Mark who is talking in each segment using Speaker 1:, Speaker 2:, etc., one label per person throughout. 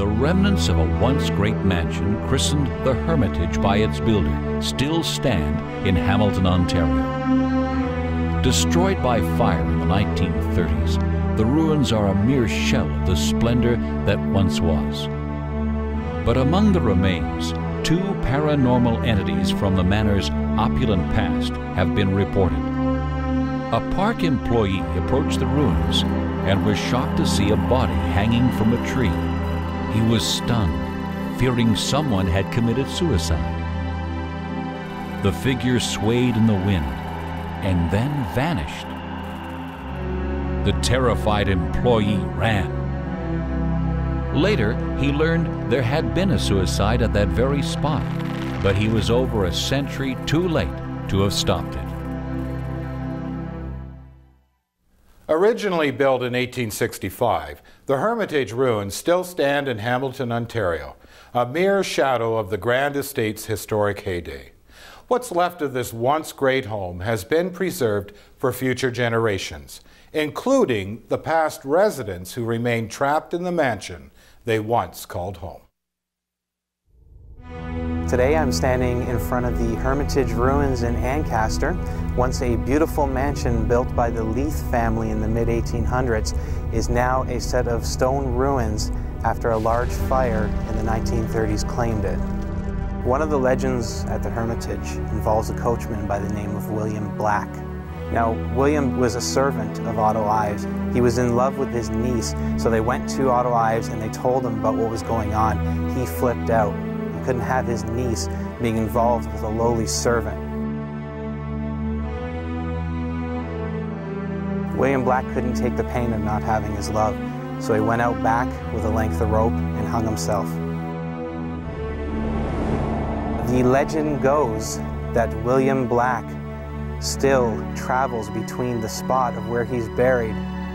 Speaker 1: The remnants of a once great mansion, christened the Hermitage by its builder, still stand in Hamilton, Ontario. Destroyed by fire in the 1930s, the ruins are a mere shell of the splendor that once was. But among the remains, two paranormal entities from the manor's opulent past have been reported. A park employee approached the ruins and was shocked to see a body hanging from a tree. He was stunned, fearing someone had committed suicide. The figure swayed in the wind and then vanished. The terrified employee ran. Later, he learned there had been a suicide at that very spot, but he was over a century too late to have stopped it.
Speaker 2: Originally built in 1865, the Hermitage ruins still stand in Hamilton, Ontario, a mere shadow of the Grand Estate's historic heyday. What's left of this once great home has been preserved for future generations, including the past residents who remain trapped in the mansion they once called home.
Speaker 3: Today I'm standing in front of the Hermitage ruins in Ancaster. Once a beautiful mansion built by the Leith family in the mid-1800s is now a set of stone ruins after a large fire in the 1930s claimed it. One of the legends at the Hermitage involves a coachman by the name of William Black. Now, William was a servant of Otto Ives. He was in love with his niece, so they went to Otto Ives and they told him about what was going on. He flipped out. He couldn't have his niece being involved with a lowly servant. William Black couldn't take the pain of not having his love, so he went out back with a length of rope and hung himself. The legend goes that William Black still travels between the spot of where he's buried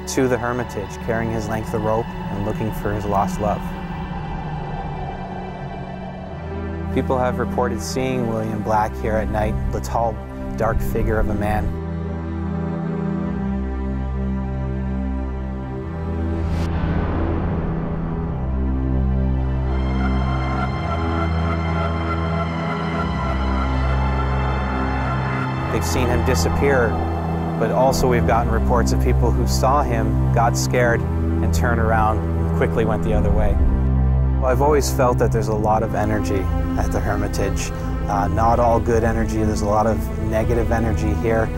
Speaker 3: to the Hermitage, carrying his length of rope and looking for his lost love. People have reported seeing William Black here at night, the tall, dark figure of a man. They've seen him disappear, but also we've gotten reports of people who saw him, got scared, and turned around and quickly went the other way. Well, I've always felt that there's a lot of energy at the Hermitage. Not all good energy, there's a lot of negative energy here.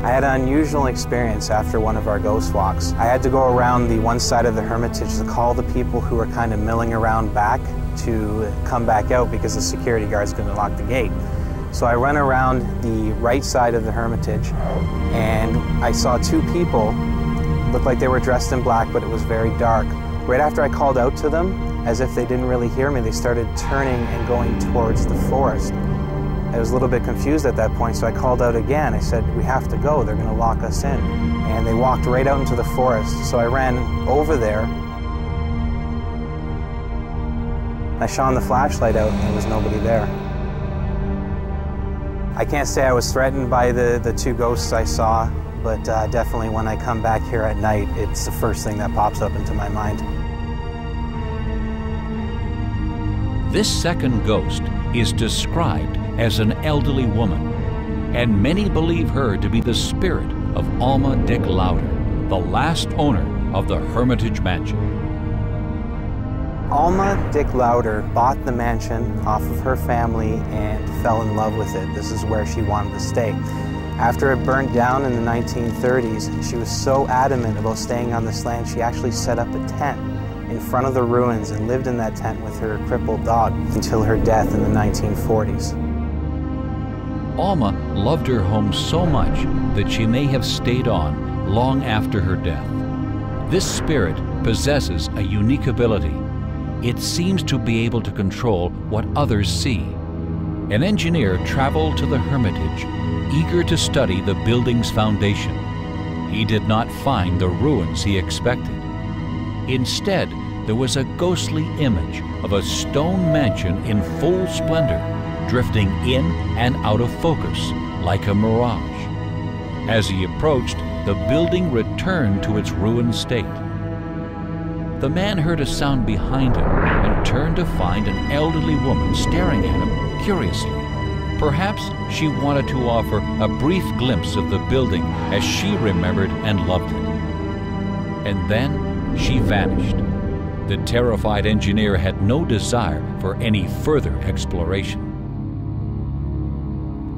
Speaker 3: I had an unusual experience after one of our ghost walks. I had to go around the one side of the Hermitage to call the people who were kind of milling around back to come back out because the security guard's going to lock the gate. So I ran around the right side of the Hermitage and I saw two people, looked like they were dressed in black, but it was very dark. Right after I called out to them, as if they didn't really hear me, they started turning and going towards the forest. I was a little bit confused at that point, so I called out again. I said, "We have to go, they're going to lock us in." And they walked right out into the forest. So I ran over there. I shone the flashlight out and there was nobody there. I can't say I was threatened by the two ghosts I saw, but definitely when I come back here at night, it's the first thing that pops up into my mind.
Speaker 1: This second ghost is described as an elderly woman, and many believe her to be the spirit of Alma Dick Lowder, the last owner of the Hermitage Mansion.
Speaker 3: Alma Dick Lowder bought the mansion off of her family and fell in love with it. This is where she wanted to stay. After it burned down in the 1930s, she was so adamant about staying on this land, she actually set up a tent in front of the ruins and lived in that tent with her crippled dog until her death in the 1940s.
Speaker 1: Alma loved her home so much that she may have stayed on long after her death. This spirit possesses a unique ability. It seems to be able to control what others see. An engineer traveled to the Hermitage, eager to study the building's foundation. He did not find the ruins he expected. Instead, there was a ghostly image of a stone mansion in full splendor, drifting in and out of focus like a mirage. As he approached, the building returned to its ruined state. the man heard a sound behind him and turned to find an elderly woman staring at him curiously. Perhaps she wanted to offer a brief glimpse of the building as she remembered and loved it. And then she vanished. The terrified engineer had no desire for any further exploration.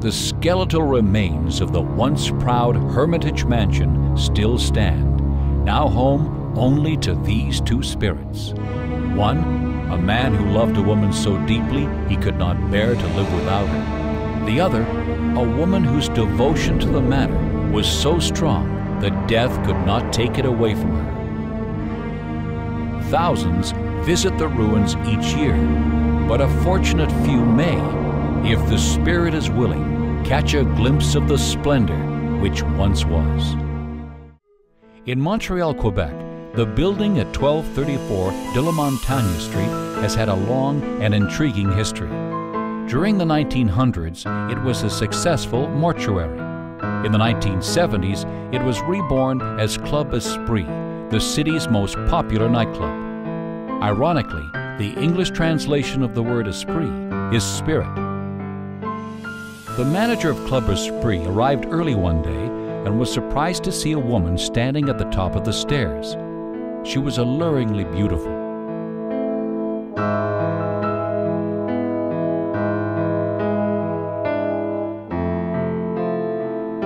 Speaker 1: The skeletal remains of the once proud Hermitage Mansion still stand, now home only to these two spirits. One, a man who loved a woman so deeply he could not bear to live without her. The other, a woman whose devotion to the manor was so strong that death could not take it away from her. Thousands visit the ruins each year, but a fortunate few may, if the spirit is willing, catch a glimpse of the splendor which once was. In Montreal, Quebec, the building at 1234 de la Montagne Street has had a long and intriguing history. During the 1900s, it was a successful mortuary. In the 1970s, it was reborn as Club Esprit, the city's most popular nightclub. Ironically, the English translation of the word esprit is spirit. The manager of Club Esprit arrived early one day and was surprised to see a woman standing at the top of the stairs. She was alluringly beautiful.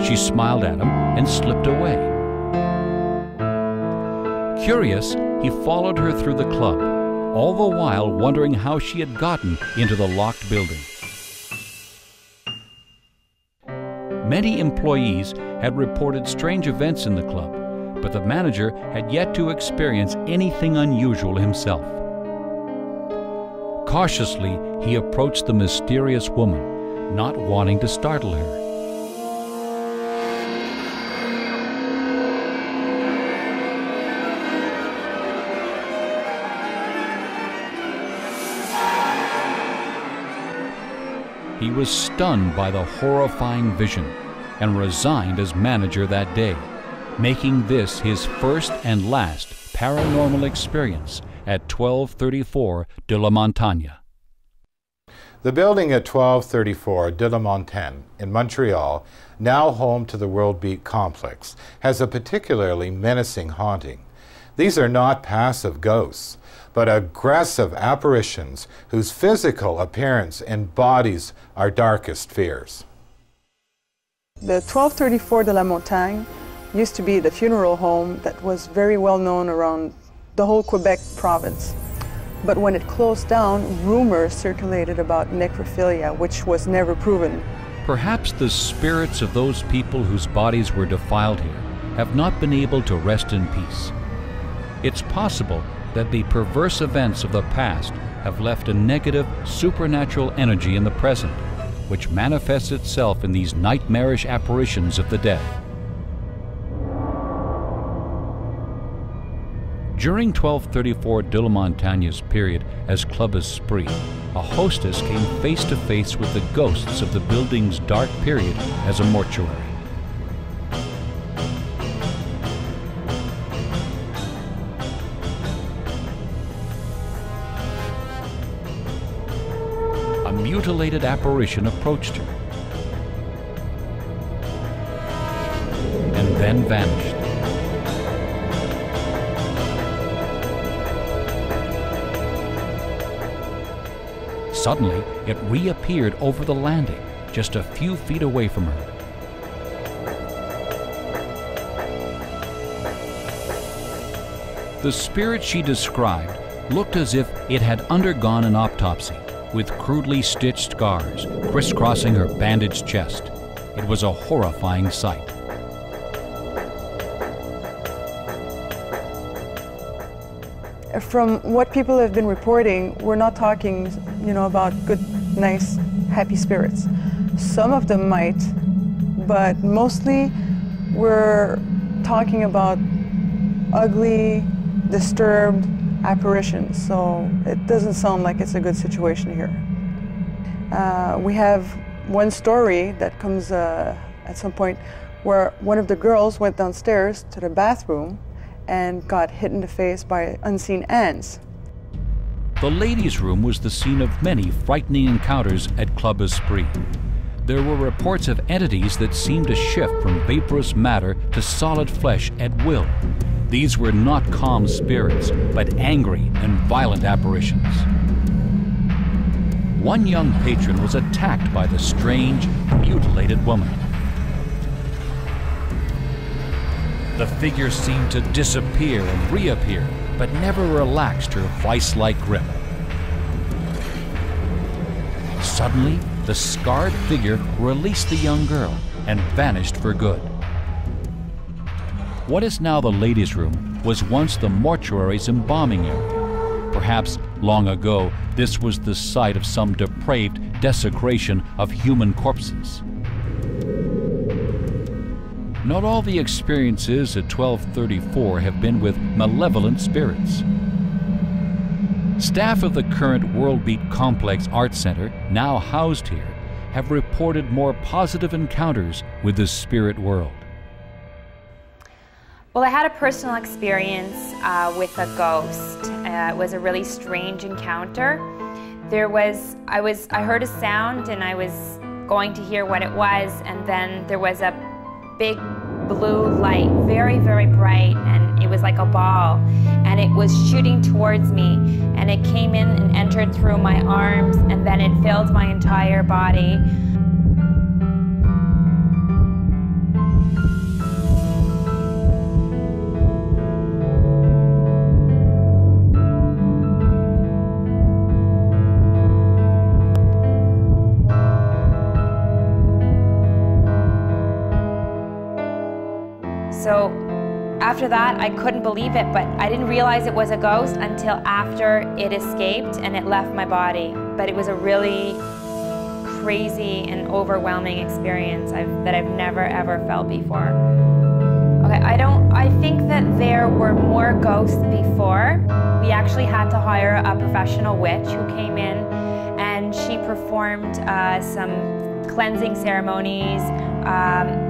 Speaker 1: She smiled at him and slipped away. Curious, he followed her through the club, all the while wondering how she had gotten into the locked building. Many employees had reported strange events in the club, but the manager had yet to experience anything unusual himself. Cautiously, he approached the mysterious woman, not wanting to startle her. He was stunned by the horrifying vision and resigned as manager that day, making this his first and last paranormal experience at 1234 de la Montagne.
Speaker 2: The building at 1234 de la Montagne in Montreal, now home to the World Beat Complex, has a particularly menacing haunting. These are not passive ghosts, but aggressive apparitions whose physical appearance embodies our darkest fears.
Speaker 4: The 1234 de la Montagne used to be the funeral home that was very well known around the whole Quebec province. But when it closed down, rumors circulated about necrophilia, which was never proven.
Speaker 1: Perhaps the spirits of those people whose bodies were defiled here have not been able to rest in peace. It's possible that the perverse events of the past have left a negative, supernatural energy in the present, which manifests itself in these nightmarish apparitions of the dead. During 1234 de la Montagne's period as Club Esprit, a hostess came face to face with the ghosts of the building's dark period as a mortuary. A mutilated apparition approached her and then vanished. Suddenly, it reappeared over the landing, just a few feet away from her. The spirit she described looked as if it had undergone an autopsy, with crudely stitched scars crisscrossing her bandaged chest. It was a horrifying sight.
Speaker 4: From what people have been reporting, we're not talking, about good, nice, happy spirits. Some of them might, but mostly we're talking about ugly, disturbed apparitions. So it doesn't sound like it's a good situation here. We have one story that comes at some point where one of the girls went downstairs to the bathroom and got hit in the face by unseen ants.
Speaker 1: The ladies' room was the scene of many frightening encounters at Club Esprit. There were reports of entities that seemed to shift from vaporous matter to solid flesh at will. These were not calm spirits, but angry and violent apparitions. One young patron was attacked by the strange, mutilated woman. The figure seemed to disappear and reappear, but never relaxed her vice-like grip. Suddenly, the scarred figure released the young girl and vanished for good. What is now the ladies' room was once the mortuary's embalming area. Perhaps long ago, this was the site of some depraved desecration of human corpses. Not all the experiences at 1234 have been with malevolent spirits. Staff of the current Worldbeat Complex Art Center, now housed here, have reported more positive encounters with the spirit world.
Speaker 5: Well, I had a personal experience with a ghost. It was a really strange encounter. I heard a sound and I was going to hear what it was, and then there was a big blue light, very, very bright, and it was like a ball, and it was shooting towards me, and it came in and entered through my arms, and then it filled my entire body. So after that, I couldn't believe it, but I didn't realize it was a ghost until after it escaped and it left my body. But it was a really crazy and overwhelming experience that I've never ever felt before. Okay, I think that there were more ghosts before. We actually had to hire a professional witch who came in, and she performed some cleansing ceremonies.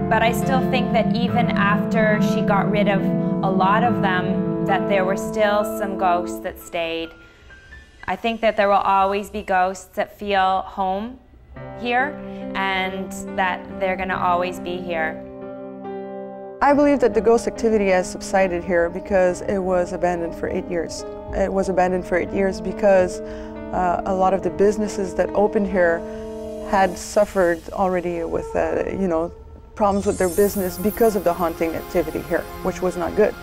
Speaker 5: But I still think that even after she got rid of a lot of them, that there were still some ghosts that stayed. I think that there will always be ghosts that feel home here, and that they're going to always be here.
Speaker 4: I believe that the ghost activity has subsided here because it was abandoned for 8 years. It was abandoned for 8 years because a lot of the businesses that opened here had suffered already with, problems with their business because of the haunting activity here, which was not good.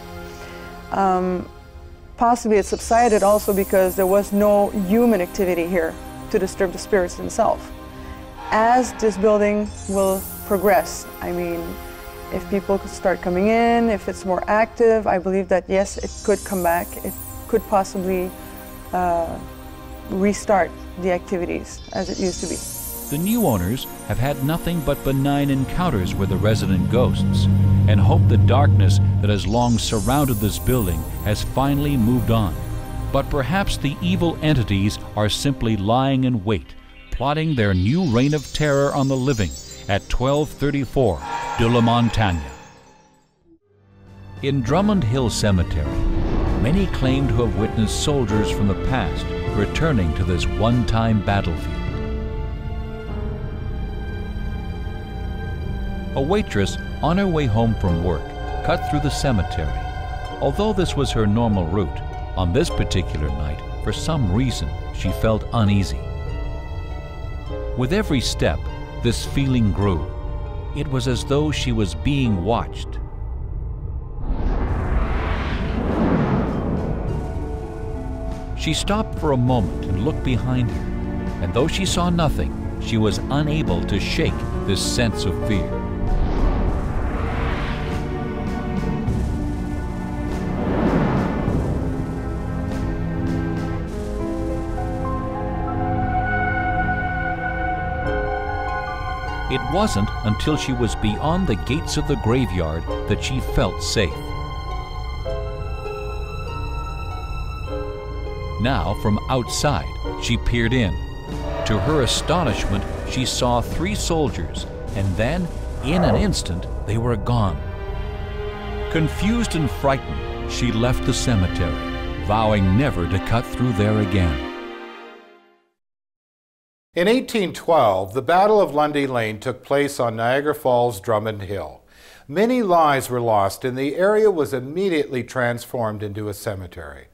Speaker 4: Possibly it subsided also because there was no human activity here to disturb the spirits themselves. As this building will progress, I mean, if people could start coming in, if it's more active, I believe that yes, it could come back. It could possibly restart the activities as it used to be.
Speaker 1: The new owners have had nothing but benign encounters with the resident ghosts and hope the darkness that has long surrounded this building has finally moved on. But perhaps the evil entities are simply lying in wait, plotting their new reign of terror on the living at 1234 de la Montagne. In Drummond Hill Cemetery, many claim to have witnessed soldiers from the past returning to this one-time battlefield. A waitress on her way home from work cut through the cemetery. Although this was her normal route, on this particular night, for some reason, she felt uneasy. With every step, this feeling grew. It was as though she was being watched. She stopped for a moment and looked behind her, and though she saw nothing, she was unable to shake this sense of fear. It wasn't until she was beyond the gates of the graveyard that she felt safe. Now, from outside, she peered in. To her astonishment, she saw 3 soldiers, and then, in an instant, they were gone. Confused and frightened, she left the cemetery, vowing never to cut through there again.
Speaker 2: In 1812, the Battle of Lundy Lane took place on Niagara Falls, Drummond Hill. Many lives were lost, and the area was immediately transformed into a cemetery.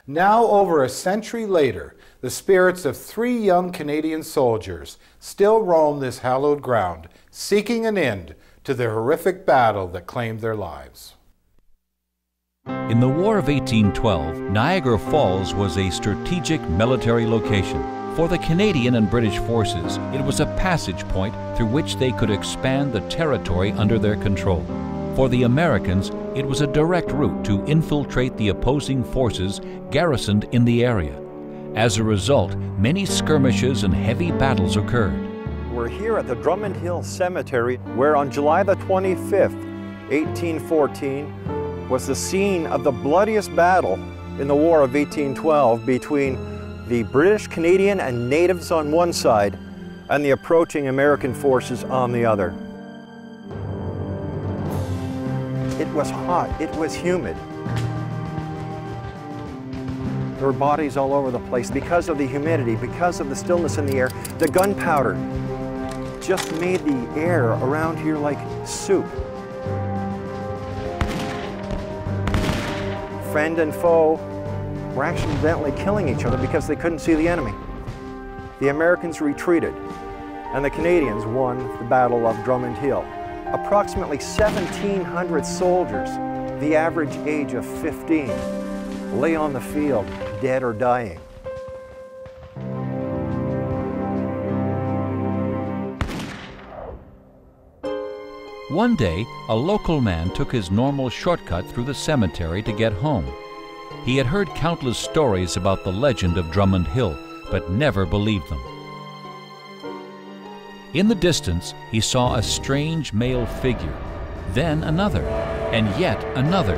Speaker 2: Now, over a century later, the spirits of 3 young Canadian soldiers still roam this hallowed ground, seeking an end to the horrific battle that claimed their lives.
Speaker 1: In the War of 1812, Niagara Falls was a strategic military location. For the Canadian and British forces, it was a passage point through which they could expand the territory under their control. For the Americans, it was a direct route to infiltrate the opposing forces garrisoned in the area. As a result, many skirmishes and heavy battles occurred.
Speaker 6: We're here at the Drummond Hill Cemetery, where on July the 25th, 1814, was the scene of the bloodiest battle in the War of 1812 between the British, Canadian, and natives on one side and the approaching American forces on the other. It was hot, it was humid. There were bodies all over the place because of the humidity, because of the stillness in the air. The gunpowder just made the air around here like soup. Friend and foe were accidentally killing each other because they couldn't see the enemy. The Americans retreated, and the Canadians won the Battle of Drummond Hill. Approximately 1,700 soldiers, the average age of 15, lay on the field, dead or dying.
Speaker 1: One day, a local man took his normal shortcut through the cemetery to get home. He had heard countless stories about the legend of Drummond Hill, but never believed them. In the distance, he saw a strange male figure, then another, and yet another.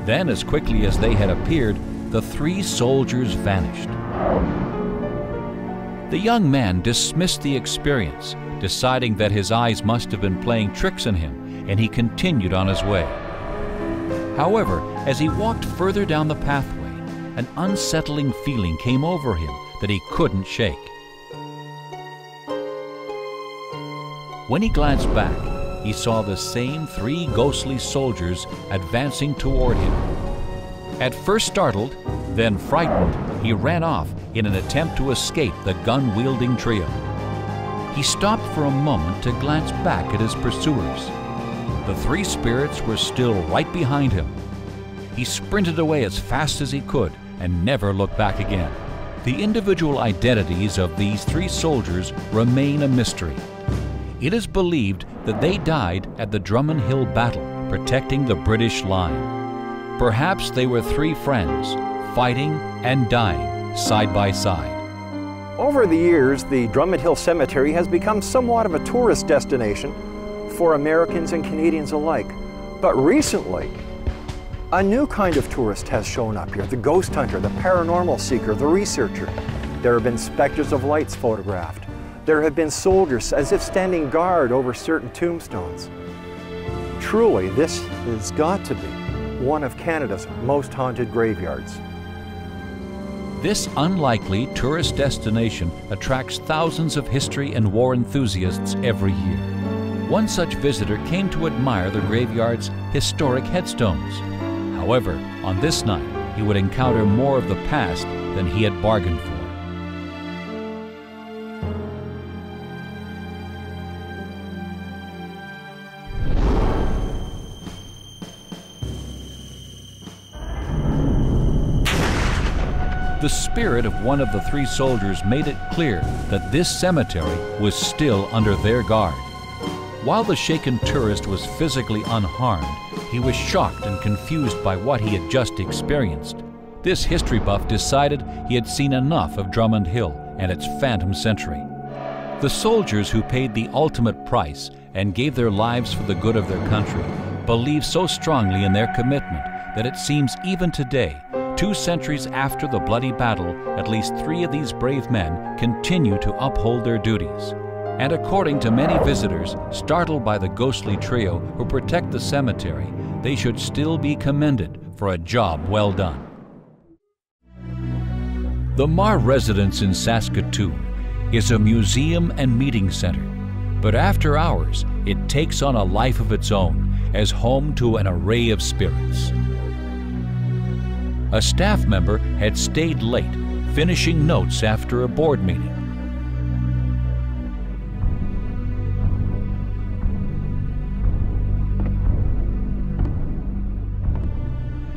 Speaker 1: Then, as quickly as they had appeared, the 3 soldiers vanished. The young man dismissed the experience, deciding that his eyes must have been playing tricks on him, and he continued on his way. However, as he walked further down the pathway, an unsettling feeling came over him that he couldn't shake. When he glanced back, he saw the same 3 ghostly soldiers advancing toward him. At first startled, then frightened, he ran off in an attempt to escape the gun-wielding trio. He stopped for a moment to glance back at his pursuers. The 3 spirits were still right behind him. He sprinted away as fast as he could and never looked back again. The individual identities of these 3 soldiers remain a mystery. It is believed that they died at the Drummond Hill battle, protecting the British line. Perhaps they were 3 friends, fighting and dying side by side.
Speaker 6: Over the years, the Drummond Hill Cemetery has become somewhat of a tourist destination for Americans and Canadians alike. But recently, a new kind of tourist has shown up here, the ghost hunter, the paranormal seeker, the researcher. There have been specters of lights photographed. There have been soldiers as if standing guard over certain tombstones. Truly, this has got to be one of Canada's most haunted graveyards.
Speaker 1: This unlikely tourist destination attracts thousands of history and war enthusiasts every year. One such visitor came to admire the graveyard's historic headstones. However, on this night, he would encounter more of the past than he had bargained for. The spirit of one of the 3 soldiers made it clear that this cemetery was still under their guard. While the shaken tourist was physically unharmed, he was shocked and confused by what he had just experienced. This history buff decided he had seen enough of Drummond Hill and its phantom century. The soldiers who paid the ultimate price and gave their lives for the good of their country believed so strongly in their commitment that it seems even today, 2 centuries after the bloody battle, at least 3 of these brave men continue to uphold their duties. And according to many visitors, startled by the ghostly trio who protect the cemetery, they should still be commended for a job well done. The Marr residence in Saskatoon is a museum and meeting center, but after hours, it takes on a life of its own as home to an array of spirits. A staff member had stayed late, finishing notes after a board meeting.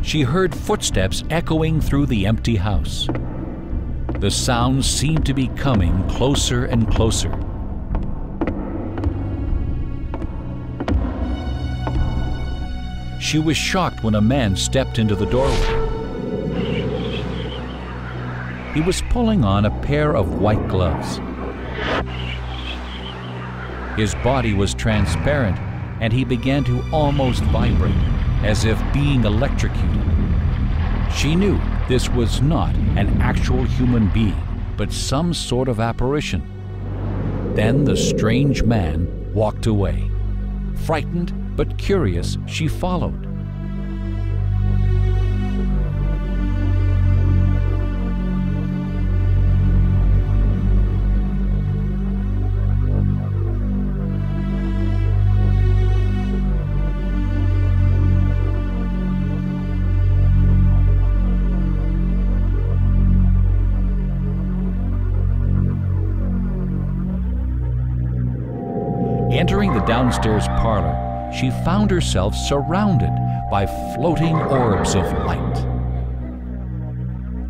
Speaker 1: She heard footsteps echoing through the empty house. The sounds seemed to be coming closer and closer. She was shocked when a man stepped into the doorway. He was pulling on a pair of white gloves. His body was transparent, and he began to almost vibrate, as if being electrocuted. She knew this was not an actual human being, but some sort of apparition. Then the strange man walked away. Frightened but curious, she followed. Entering the downstairs parlor, she found herself surrounded by floating orbs of light.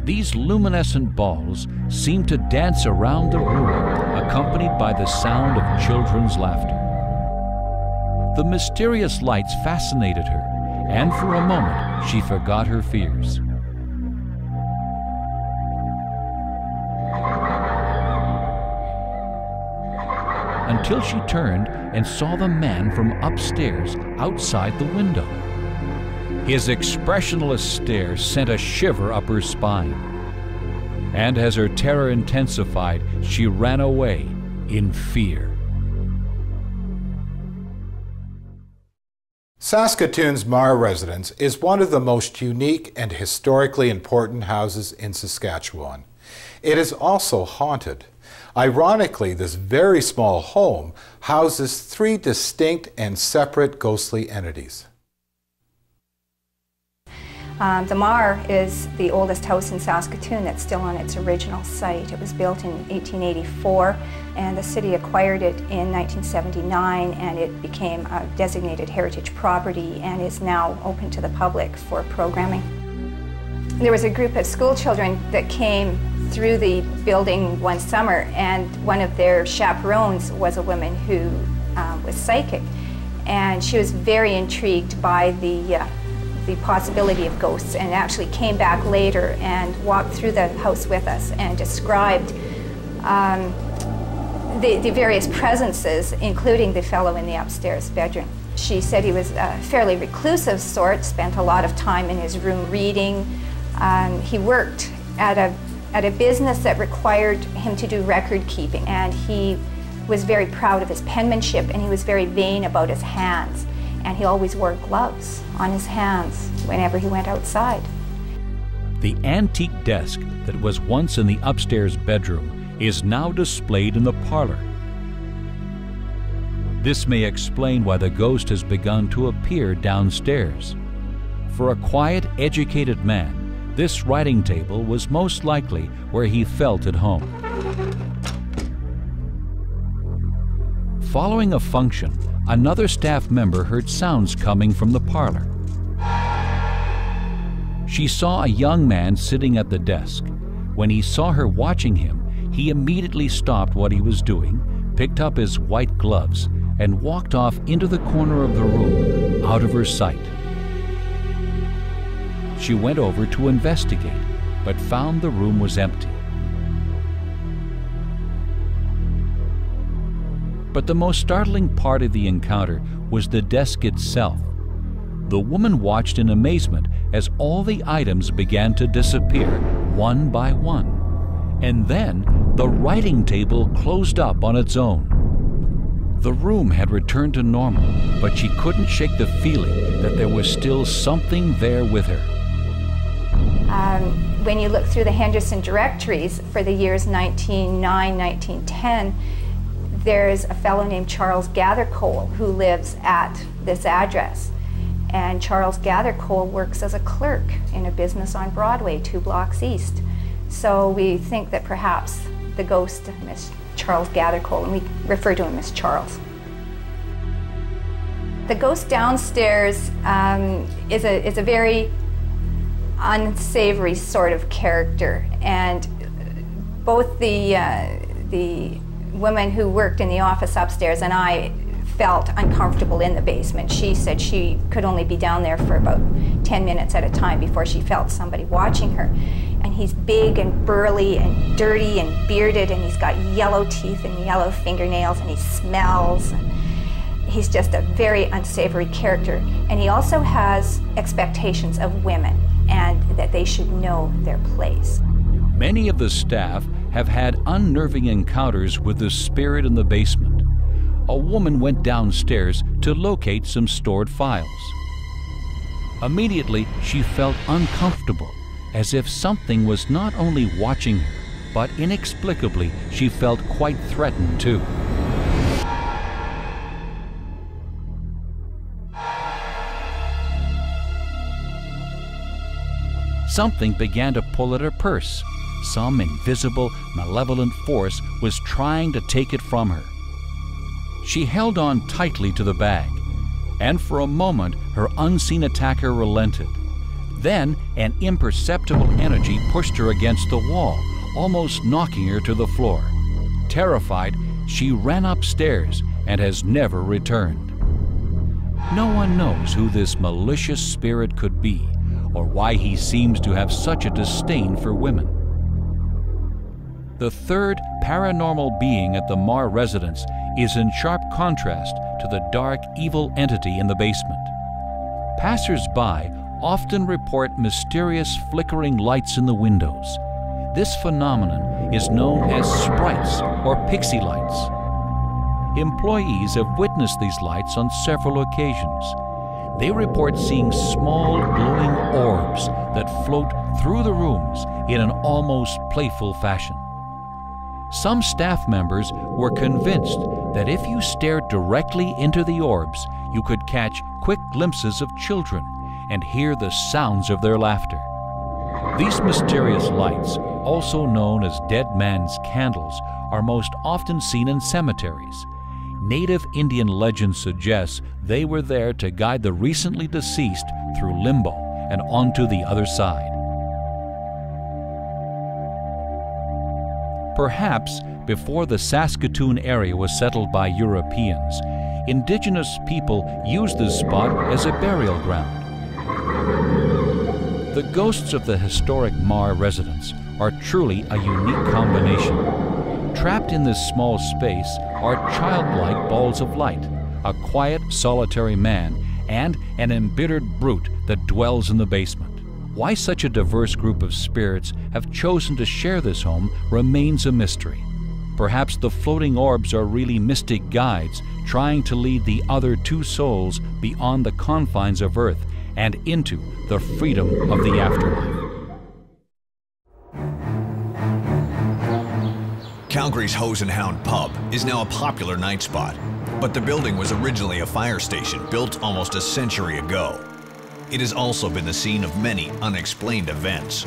Speaker 1: These luminescent balls seemed to dance around the room, accompanied by the sound of children's laughter. The mysterious lights fascinated her, and for a moment she forgot her fears. Until she turned and saw the man from upstairs outside the window. His expressionless stare sent a shiver up her spine. And as her terror intensified, she ran away in fear.
Speaker 2: Saskatoon's Marr residence is one of the most unique and historically important houses in Saskatchewan. It is also haunted. Ironically, this very small home houses 3 distinct and separate ghostly entities.
Speaker 7: The Marr is the oldest house in Saskatoon that's still on its original site. It was built in 1884, and the city acquired it in 1979, and it became a designated heritage property and is now open to the public for programming. There was a group of school children that came through the building one summer, and one of their chaperones was a woman who was psychic, and she was very intrigued by the possibility of ghosts, and actually came back later and walked through the house with us and described the various presences, including the fellow in the upstairs bedroom. She said he was a fairly reclusive sort, spent a lot of time in his room reading. He worked at a business that required him to do record keeping, and he was very proud of his penmanship, and he was very vain about his hands, and he always wore gloves on his hands whenever he went outside.
Speaker 1: The antique desk that was once in the upstairs bedroom is now displayed in the parlor. This may explain why the ghost has begun to appear downstairs. For a quiet, educated man, this writing table was most likely where he felt at home. Following a function, another staff member heard sounds coming from the parlor. She saw a young man sitting at the desk. When he saw her watching him, he immediately stopped what he was doing, picked up his white gloves, and walked off into the corner of the room, out of her sight. She went over to investigate, but found the room was empty. But the most startling part of the encounter was the desk itself. The woman watched in amazement as all the items began to disappear one by one. And then the writing table closed up on its own. The room had returned to normal, but she couldn't shake the feeling that there was still something there with her.
Speaker 7: When you look through the Henderson directories for the years 1909, 1910, there's a fellow named Charles Gathercole who lives at this address. And Charles Gathercole works as a clerk in a business on Broadway, 2 blocks east. So we think that perhaps the ghost of Miss Charles Gathercole, and we refer to him as Charles. The ghost downstairs is a very unsavory sort of character, and both the woman who worked in the office upstairs and I felt uncomfortable in the basement. She said she could only be down there for about 10 minutes at a time before she felt somebody watching her. And he's big and burly and dirty and bearded, and he's got yellow teeth and yellow fingernails, and he smells. And he's just a very unsavory character. And he also has expectations of women, and that they should know their place.
Speaker 1: Many of the staff have had unnerving encounters with the spirit in the basement. A woman went downstairs to locate some stored files. Immediately, she felt uncomfortable, as if something was not only watching her, but inexplicably, she felt quite threatened too. Something began to pull at her purse. Some invisible, malevolent force was trying to take it from her. She held on tightly to the bag, and for a moment her unseen attacker relented. Then an imperceptible energy pushed her against the wall, almost knocking her to the floor. Terrified, she ran upstairs and has never returned. No one knows who this malicious spirit could be, or why he seems to have such a disdain for women. The third paranormal being at the Marr residence is in sharp contrast to the dark, evil entity in the basement. Passers-by often report mysterious flickering lights in the windows. This phenomenon is known as sprites or pixie lights. Employees have witnessed these lights on several occasions. They report seeing small glowing orbs that float through the rooms in an almost playful fashion. Some staff members were convinced that if you stared directly into the orbs, you could catch quick glimpses of children and hear the sounds of their laughter. These mysterious lights, also known as dead man's candles, are most often seen in cemeteries. Native Indian legend suggests they were there to guide the recently deceased through limbo and onto the other side. Perhaps before the Saskatoon area was settled by Europeans, indigenous people used this spot as a burial ground. The ghosts of the historic Marr residence are truly a unique combination. Trapped in this small space are childlike balls of light, a quiet, solitary man, and an embittered brute that dwells in the basement. Why such a diverse group of spirits have chosen to share this home remains a mystery. Perhaps the floating orbs are really mystic guides trying to lead the other two souls beyond the confines of Earth and into the freedom of the afterlife.
Speaker 8: Calgary's Hose and Hound pub is now a popular night spot, but the building was originally a fire station built almost a century ago. It has also been the scene of many unexplained events.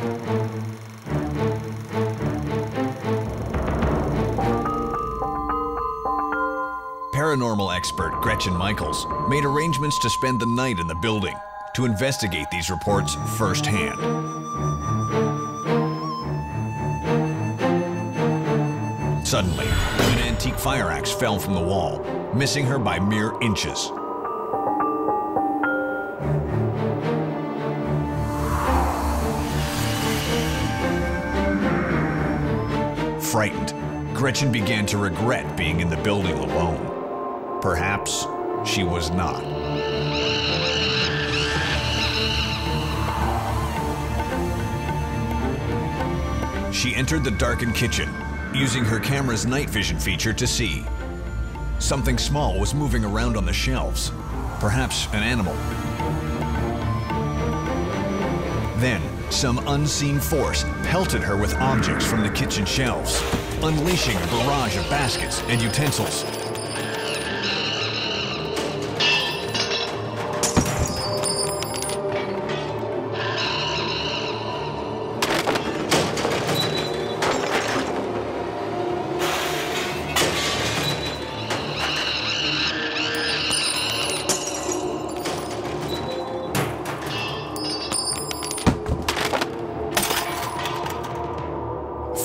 Speaker 8: Paranormal expert Gretchen Michaels made arrangements to spend the night in the building to investigate these reports firsthand. Suddenly, an antique fire axe fell from the wall, missing her by mere inches. Frightened, Gretchen began to regret being in the building alone. Perhaps she was not. She entered the darkened kitchen, using her camera's night vision feature to see. Something small was moving around on the shelves. Perhaps an animal. Then, some unseen force pelted her with objects from the kitchen shelves, unleashing a barrage of baskets and utensils.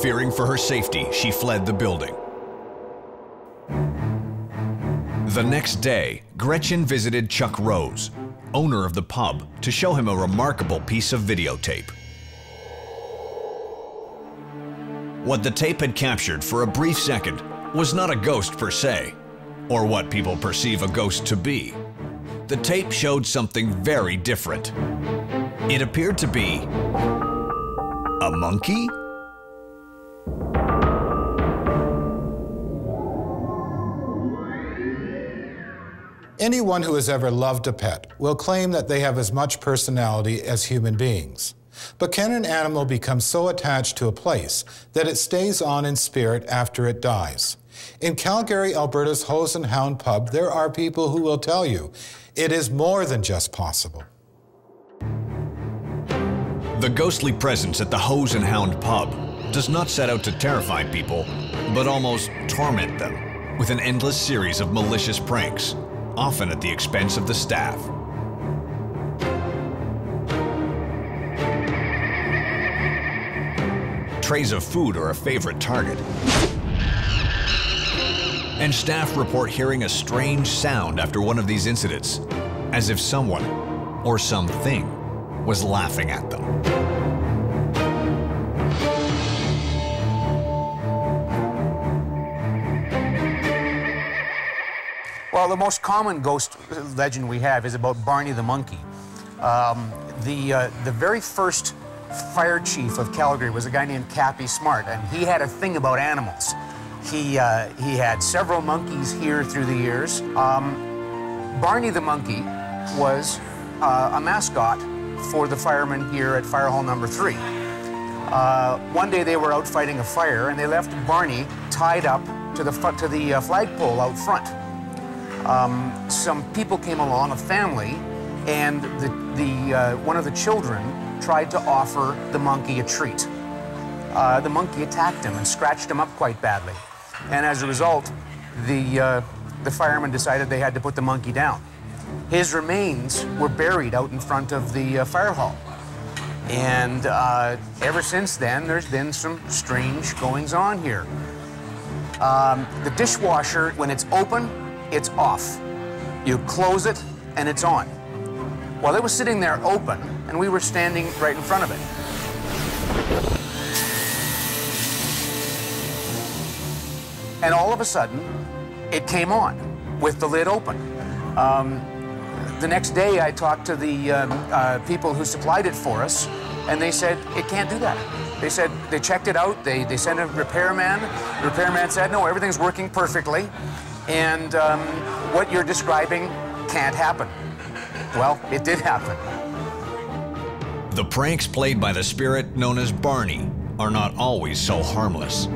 Speaker 8: Fearing for her safety, she fled the building. The next day, Gretchen visited Chuck Rose, owner of the pub, to show him a remarkable piece of videotape. What the tape had captured for a brief second was not a ghost per se, or what people perceive a ghost to be. The tape showed something very different. It appeared to be a monkey?
Speaker 2: Anyone who has ever loved a pet will claim that they have as much personality as human beings. But can an animal become so attached to a place that it stays on in spirit after it dies? In Calgary, Alberta's Hose and Hound pub, there are people who will tell you it is more than just possible.
Speaker 8: The ghostly presence at the Hose and Hound pub does not set out to terrify people, but almost torment them with an endless series of malicious pranks, often at the expense of the staff. Trays of food are a favorite target, and staff report hearing a strange sound after one of these incidents, as if someone or something was laughing at them.
Speaker 9: Well, the most common ghost legend we have is about Barney the monkey. The very first fire chief of Calgary was a guy named Cappy Smart, and he had a thing about animals. He had several monkeys here through the years. Barney the monkey was a mascot for the firemen here at Fire Hall number 3. One day they were out fighting a fire, and they left Barney tied up to the flagpole out front. Some people came along, a family, and one of the children tried to offer the monkey a treat. The monkey attacked him and scratched him up quite badly. And as a result, the firemen decided they had to put the monkey down. His remains were buried out in front of the fire hall. And ever since then, there's been some strange goings-on here. The dishwasher, when it's open, it's off. You close it, and it's on. Well, it was sitting there open, and we were standing right in front of it. And all of a sudden, it came on with the lid open. The next day, I talked to the people who supplied it for us, and they said, it can't do that. They said they checked it out, they sent a repairman. The repairman said, no, everything's working perfectly, and what you're describing can't happen. Well, it did happen.
Speaker 8: The pranks played by the spirit known as Barney are not always so harmless.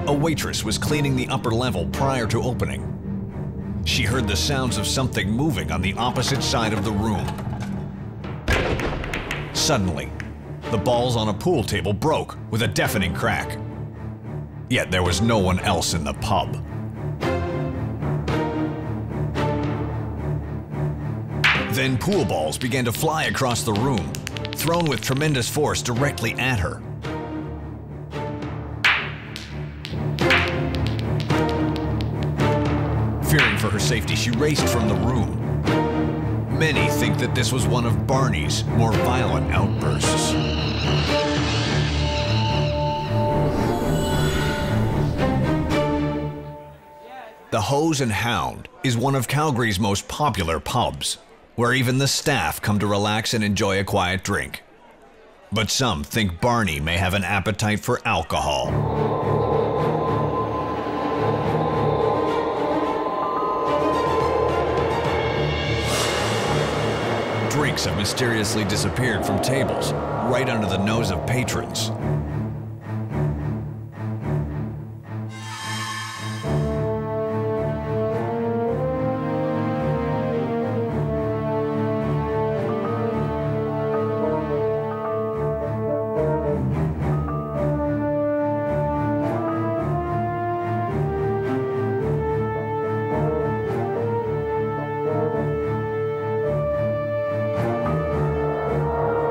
Speaker 8: A waitress was cleaning the upper level prior to opening. She heard the sounds of something moving on the opposite side of the room. Suddenly, the balls on a pool table broke with a deafening crack. Yet there was no one else in the pub. Then pool balls began to fly across the room, thrown with tremendous force directly at her. Fearing for her safety, she raced from the room. Many think that this was one of Barney's more violent outbursts. The Hose and Hound is one of Calgary's most popular pubs, where even the staff come to relax and enjoy a quiet drink. But some think Barney may have an appetite for alcohol. drinks have mysteriously disappeared from tables, right under the nose of patrons.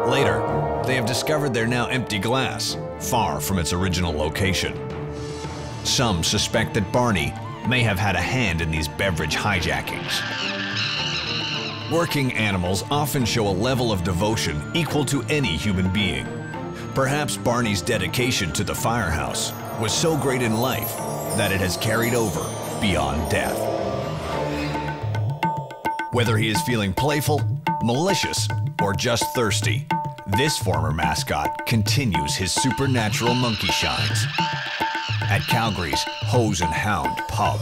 Speaker 8: Later, they have discovered their now empty glass, far from its original location. Some suspect that Barney may have had a hand in these beverage hijackings. Working animals often show a level of devotion equal to any human being. Perhaps Barney's dedication to the firehouse was so great in life that it has carried over beyond death. Whether he is feeling playful, malicious, or just thirsty, this former mascot continues his supernatural monkey shines at Calgary's Hose and Hound pub.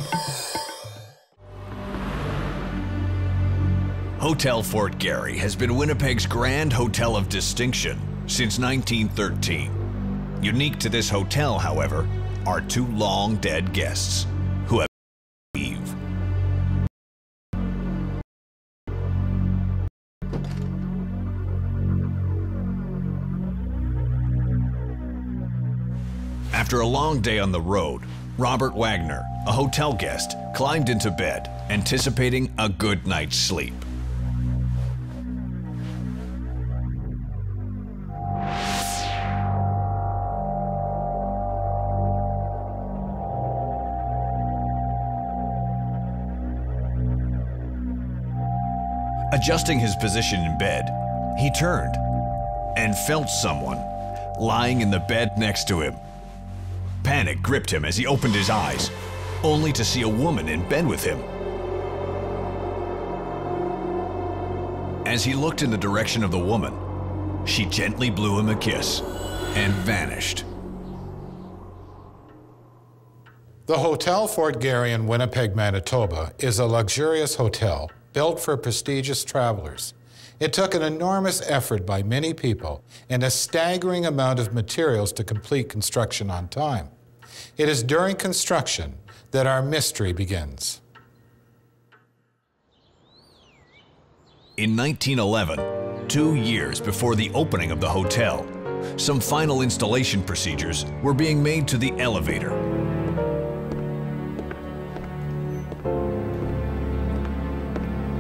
Speaker 8: Hotel Fort Garry has been Winnipeg's grand hotel of distinction since 1913. Unique to this hotel, however, are two long-dead guests who have leave. After a long day on the road, Robert Wagner, a hotel guest, climbed into bed, anticipating a good night's sleep. Adjusting his position in bed, he turned and felt someone lying in the bed next to him. Panic gripped him as he opened his eyes, only to see a woman in bed with him. As he looked in the direction of the woman, she gently blew him a kiss and vanished.
Speaker 2: The Hotel Fort Garry in Winnipeg, Manitoba is a luxurious hotel built for prestigious travelers. It took an enormous effort by many people and a staggering amount of materials to complete construction on time. It is during construction that our mystery begins.
Speaker 8: In 1911, 2 years before the opening of the hotel, some final installation procedures were being made to the elevator.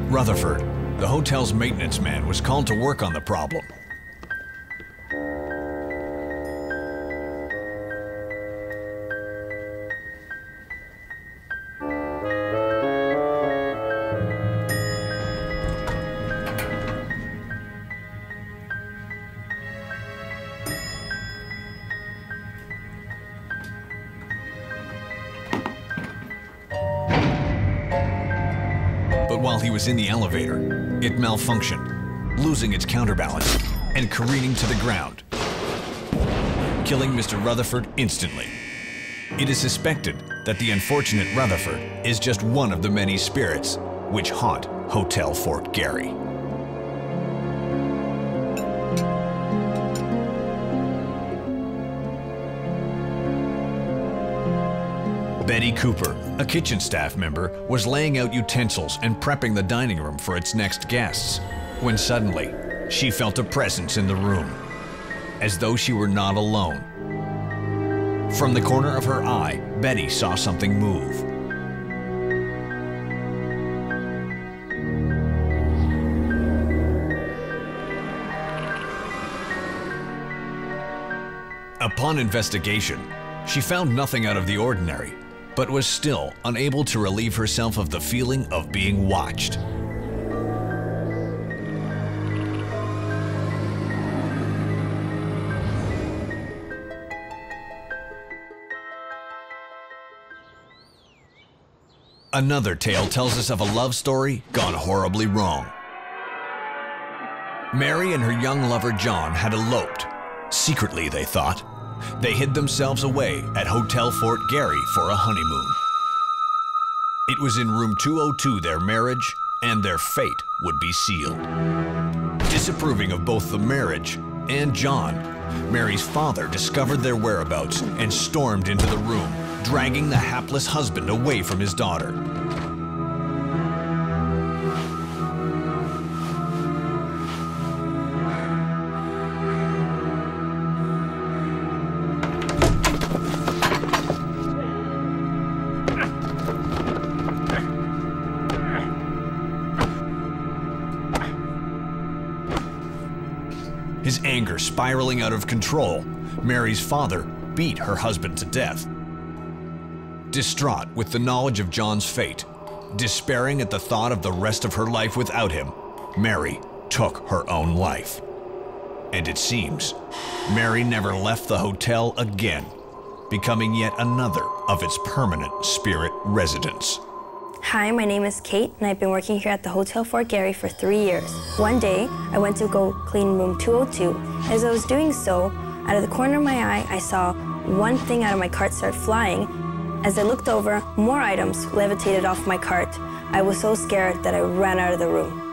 Speaker 8: Rutherford, the hotel's maintenance man, was called to work on the problem. But while he was in the elevator, it malfunctioned, losing its counterbalance and careening to the ground, killing Mr. Rutherford instantly. It is suspected that the unfortunate Rutherford is just one of the many spirits which haunt Hotel Fort Garry. Betty Cooper, a kitchen staff member, was laying out utensils and prepping the dining room for its next guests, when suddenly she felt a presence in the room, as though she were not alone. From the corner of her eye, Betty saw something move. Upon investigation, she found nothing out of the ordinary, but was still unable to relieve herself of the feeling of being watched. Another tale tells us of a love story gone horribly wrong. Mary and her young lover John had eloped. Secretly, they thought. They hid themselves away at Hotel Fort Garry for a honeymoon. It was in room 202 their marriage and their fate would be sealed. Disapproving of both the marriage and John, Mary's father discovered their whereabouts and stormed into the room, dragging the hapless husband away from his daughter. His anger spiraling out of control, Mary's father beat her husband to death. Distraught with the knowledge of John's fate, despairing at the thought of the rest of her life without him, Mary took her own life. And it seems, Mary never left the hotel again, becoming yet another of its permanent spirit residents.
Speaker 10: Hi, my name is Kate, and I've been working here at the Hotel Fort Garry for 3 years. One day, I went to go clean room 202. As I was doing so, out of the corner of my eye, I saw one thing out of my cart start flying. As I looked over, more items levitated off my cart. I was so scared that I ran out of the room.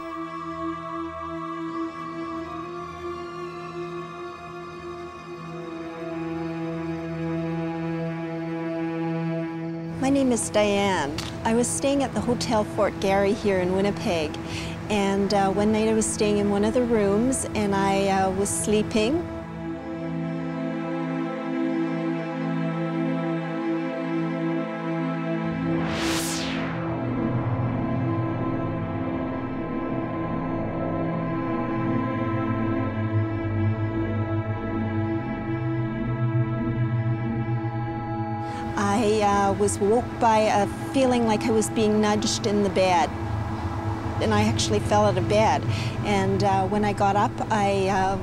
Speaker 11: My name is Diane. I was staying at the Hotel Fort Garry here in Winnipeg, and one night I was staying in one of the rooms and I was sleeping. I was woke by a feeling like I was being nudged in the bed. And I actually fell out of bed. And when I got up, I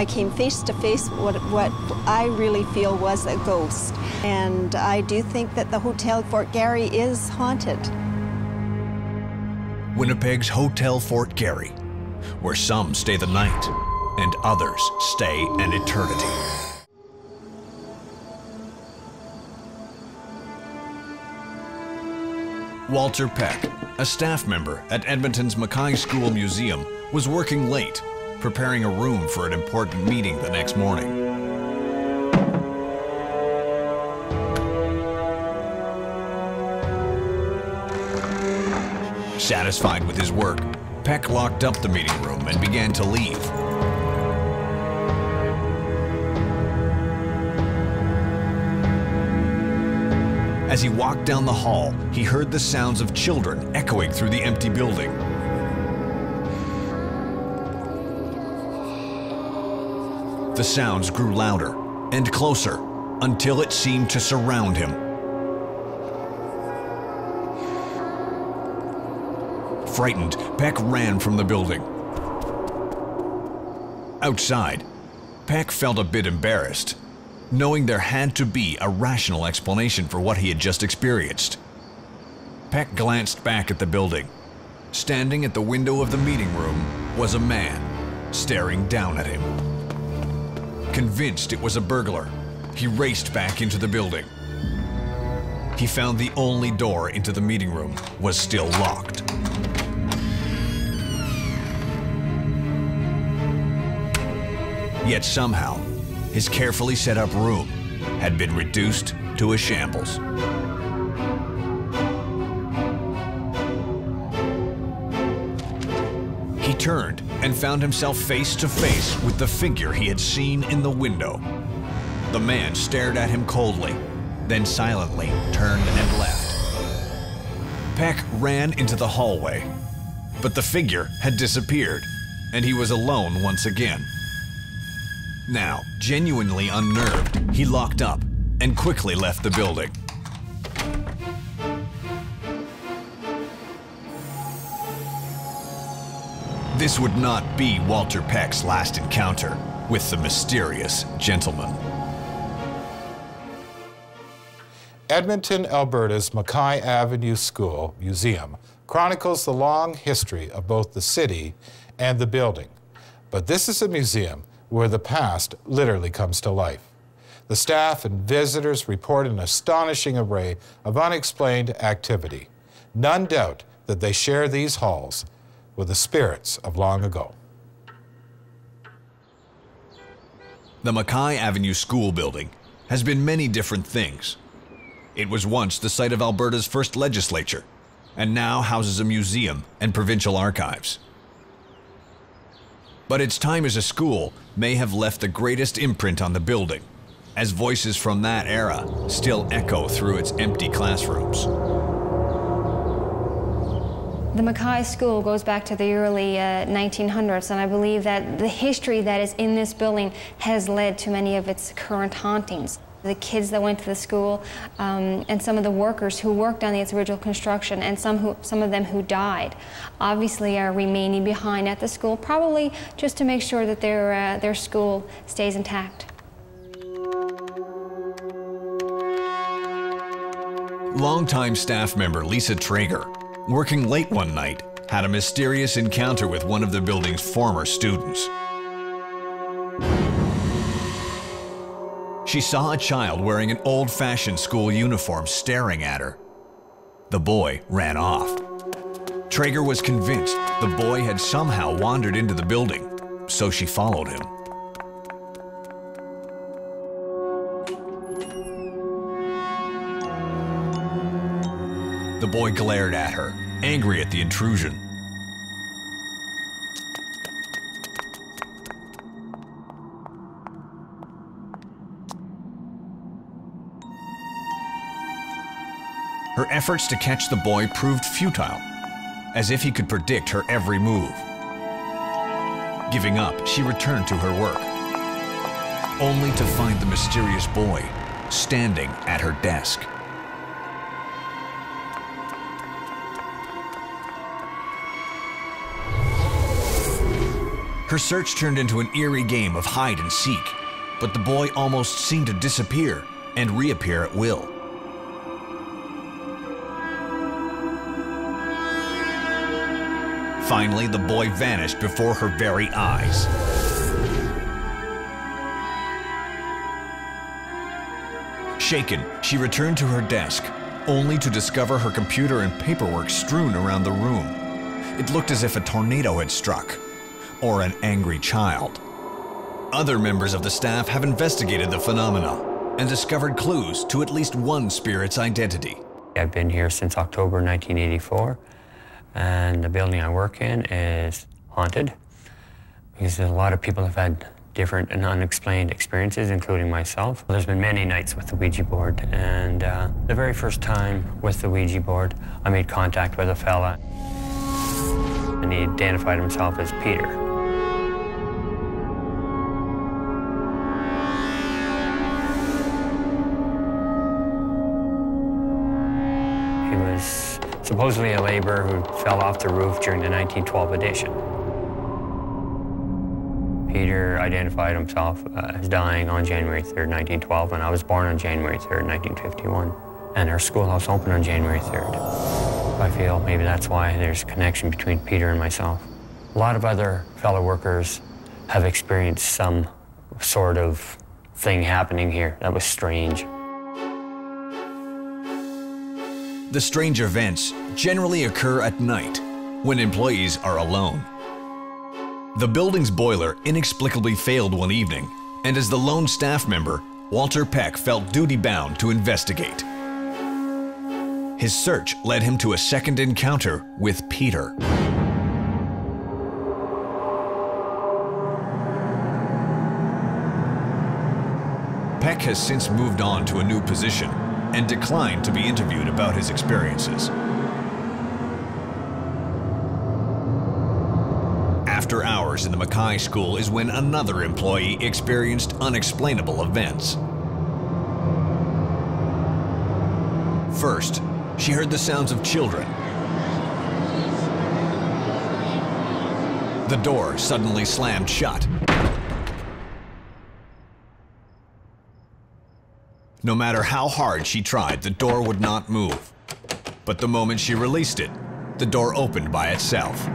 Speaker 11: came face to face with what I really feel was a ghost. And I do think that the Hotel Fort Garry is haunted.
Speaker 8: Winnipeg's Hotel Fort Garry, where some stay the night and others stay an eternity. Walter Peck, a staff member at Edmonton's Mackay School Museum, was working late, preparing a room for an important meeting the next morning. Satisfied with his work, Peck locked up the meeting room and began to leave. As he walked down the hall, he heard the sounds of children echoing through the empty building. The sounds grew louder and closer until it seemed to surround him. Frightened, Peck ran from the building. Outside, Peck felt a bit embarrassed, knowing there had to be a rational explanation for what he had just experienced. Peck glanced back at the building. Standing at the window of the meeting room was a man, staring down at him. Convinced it was a burglar, he raced back into the building. He found the only door into the meeting room was still locked. Yet somehow, his carefully set up room had been reduced to a shambles. He turned and found himself face to face with the figure he had seen in the window. The man stared at him coldly, then silently turned and left. Peck ran into the hallway, but the figure had disappeared, and he was alone once again. Now, genuinely unnerved, he locked up and quickly left the building. This would not be Walter Peck's last encounter with the mysterious gentleman.
Speaker 2: Edmonton, Alberta's Mackay Avenue School Museum chronicles the long history of both the city and the building. But this is a museum where the past literally comes to life. The staff and visitors report an astonishing array of unexplained activity. None doubt that they share these halls with the spirits of long ago.
Speaker 8: The Mackay Avenue School building has been many different things. It was once the site of Alberta's first legislature, and now houses a museum and provincial archives. But its time as a school may have left the greatest imprint on the building, as voices from that era still echo through its empty classrooms.
Speaker 12: The Mackay School goes back to the early 1900s, and I believe that the history that is in this building has led to many of its current hauntings. The kids that went to the school and some of the workers who worked on its original construction, and some of them who died, obviously are remaining behind at the school, probably just to make sure that their school stays intact.
Speaker 8: Longtime staff member Lisa Traeger, working late one night, had a mysterious encounter with one of the building's former students. She saw a child wearing an old-fashioned school uniform staring at her. The boy ran off. Traeger was convinced the boy had somehow wandered into the building, so she followed him. The boy glared at her, angry at the intrusion. Her efforts to catch the boy proved futile, as if he could predict her every move. Giving up, she returned to her work, only to find the mysterious boy standing at her desk. Her search turned into an eerie game of hide and seek, but the boy almost seemed to disappear and reappear at will. Finally, the boy vanished before her very eyes. Shaken, she returned to her desk, only to discover her computer and paperwork strewn around the room. It looked as if a tornado had struck, or an angry child. Other members of the staff have investigated the phenomena and discovered clues to at least one spirit's identity.
Speaker 13: I've been here since October 1984. And the building I work in is haunted because a lot of people have had different and unexplained experiences, including myself. There's been many nights with the Ouija board, and the very first time with the Ouija board, I made contact with a fella, and he identified himself as Peter. He was supposedly a laborer who fell off the roof during the 1912 edition. Peter identified himself as dying on January 3rd, 1912, and I was born on January 3rd, 1951. And our schoolhouse opened on January 3rd. I feel maybe that's why there's a connection between Peter and myself. A lot of other fellow workers have experienced some sort of thing happening here that was strange.
Speaker 8: The strange events generally occur at night, when employees are alone. The building's boiler inexplicably failed one evening, and as the lone staff member, Walter Peck felt duty-bound to investigate. His search led him to a second encounter with Peter. Peck has since moved on to a new position and declined to be interviewed about his experiences. After hours in the Mackay School is when another employee experienced unexplainable events. First, she heard the sounds of children. The door suddenly slammed shut. No matter how hard she tried, the door would not move. But the moment she released it, the door opened by itself.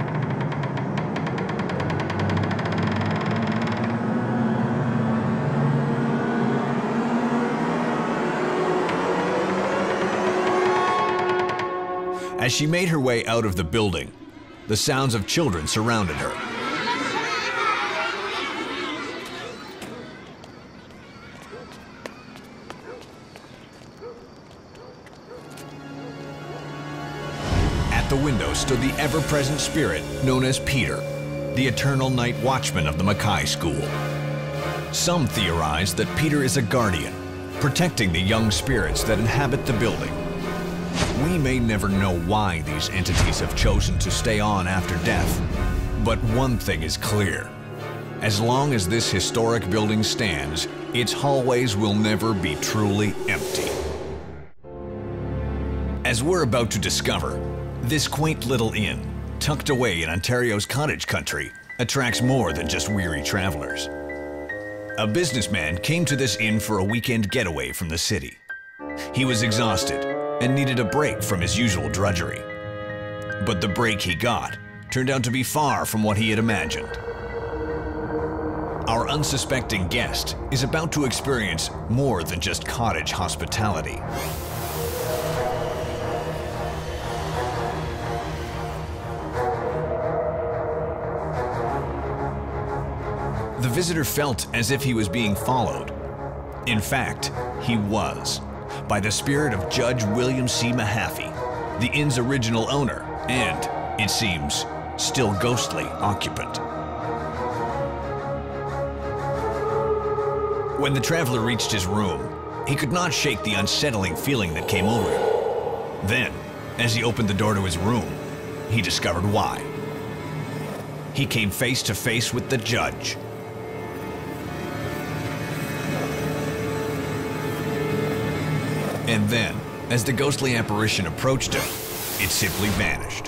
Speaker 8: As she made her way out of the building, The sounds of children surrounded her. At the window stood the ever-present spirit known as Peter, the eternal night watchman of the Mackay School. Some theorize that Peter is a guardian, protecting the young spirits that inhabit the building. We may never know why these entities have chosen to stay on after death, but one thing is clear. As long as this historic building stands, its hallways will never be truly empty. As we're about to discover, this quaint little inn, tucked away in Ontario's cottage country, attracts more than just weary travelers. A businessman came to this inn for a weekend getaway from the city. He was exhausted and needed a break from his usual drudgery. But the break he got turned out to be far from what he had imagined. Our unsuspecting guest is about to experience more than just cottage hospitality. The visitor felt as if he was being followed. In fact, he was, by the spirit of Judge William C. Mahaffey, the inn's original owner and, it seems, still ghostly occupant. When the traveler reached his room, he could not shake the unsettling feeling that came over him. Then, as he opened the door to his room, he discovered why. He came face to face with the judge. And then, as the ghostly apparition approached him, it simply vanished.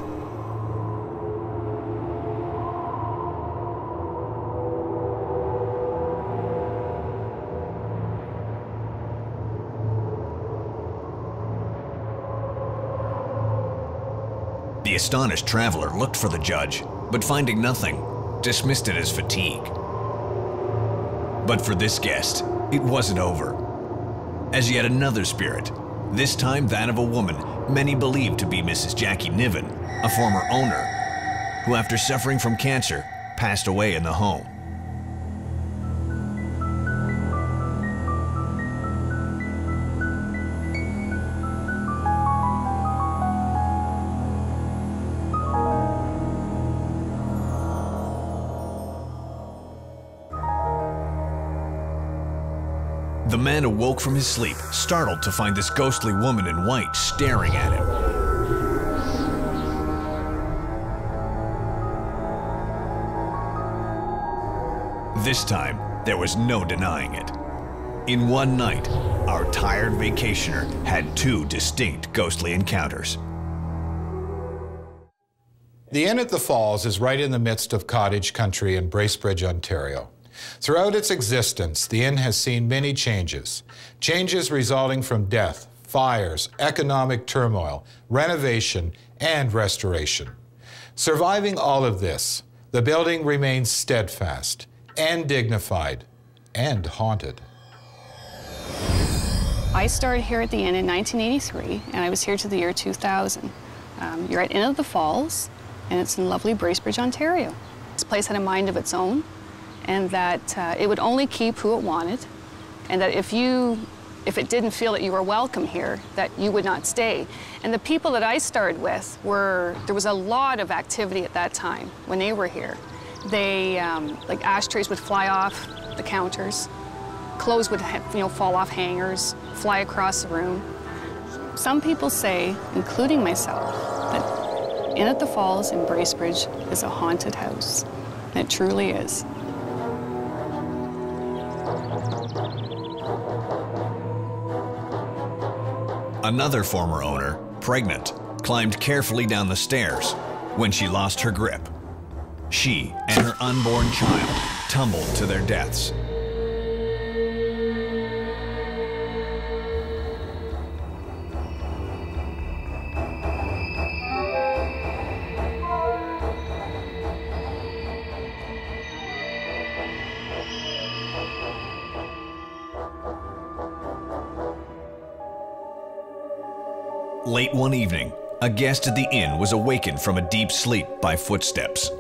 Speaker 8: The astonished traveler looked for the judge, but finding nothing, dismissed it as fatigue. But for this guest, it wasn't over. As yet another spirit, this time that of a woman many believed to be Mrs. Jackie Niven, a former owner, who after suffering from cancer, passed away in the home. The man awoke from his sleep, startled to find this ghostly woman in white staring at him. This time, there was no denying it. In one night, our tired vacationer had two distinct ghostly encounters.
Speaker 2: The Inn at the Falls is right in the midst of cottage country in Bracebridge, Ontario. Throughout its existence, the inn has seen many changes. Changes resulting from death, fires, economic turmoil, renovation, and restoration. Surviving all of this, the building remains steadfast and dignified and haunted.
Speaker 14: I started here at the inn in 1983, and I was here to the year 2000. You're at Inn of the Falls, and it's in lovely Bracebridge, Ontario. This place had a mind of its own, and that it would only keep who it wanted, and that if it didn't feel that you were welcome here, that you would not stay. And the people that I started with there was a lot of activity at that time when they were here. They, like ashtrays would fly off the counters, clothes would fall off hangers, fly across the room. Some people say, including myself, that Inn at the Falls in Bracebridge is a haunted house. And it truly is.
Speaker 8: Another former owner, pregnant, climbed carefully down the stairs when she lost her grip. She and her unborn child tumbled to their deaths. Late one evening, a guest at the inn was awakened from a deep sleep by footsteps.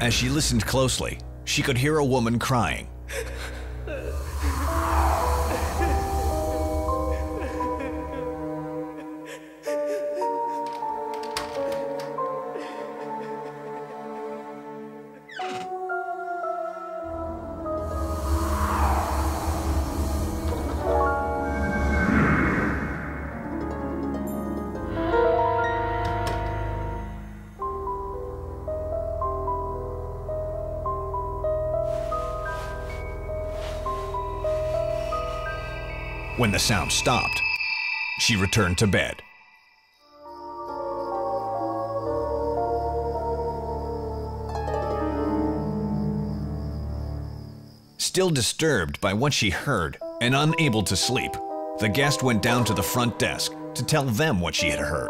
Speaker 8: As she listened closely, she could hear a woman crying. When the sound stopped, she returned to bed. Still disturbed by what she heard and unable to sleep, the guest went down to the front desk to tell them what she had heard.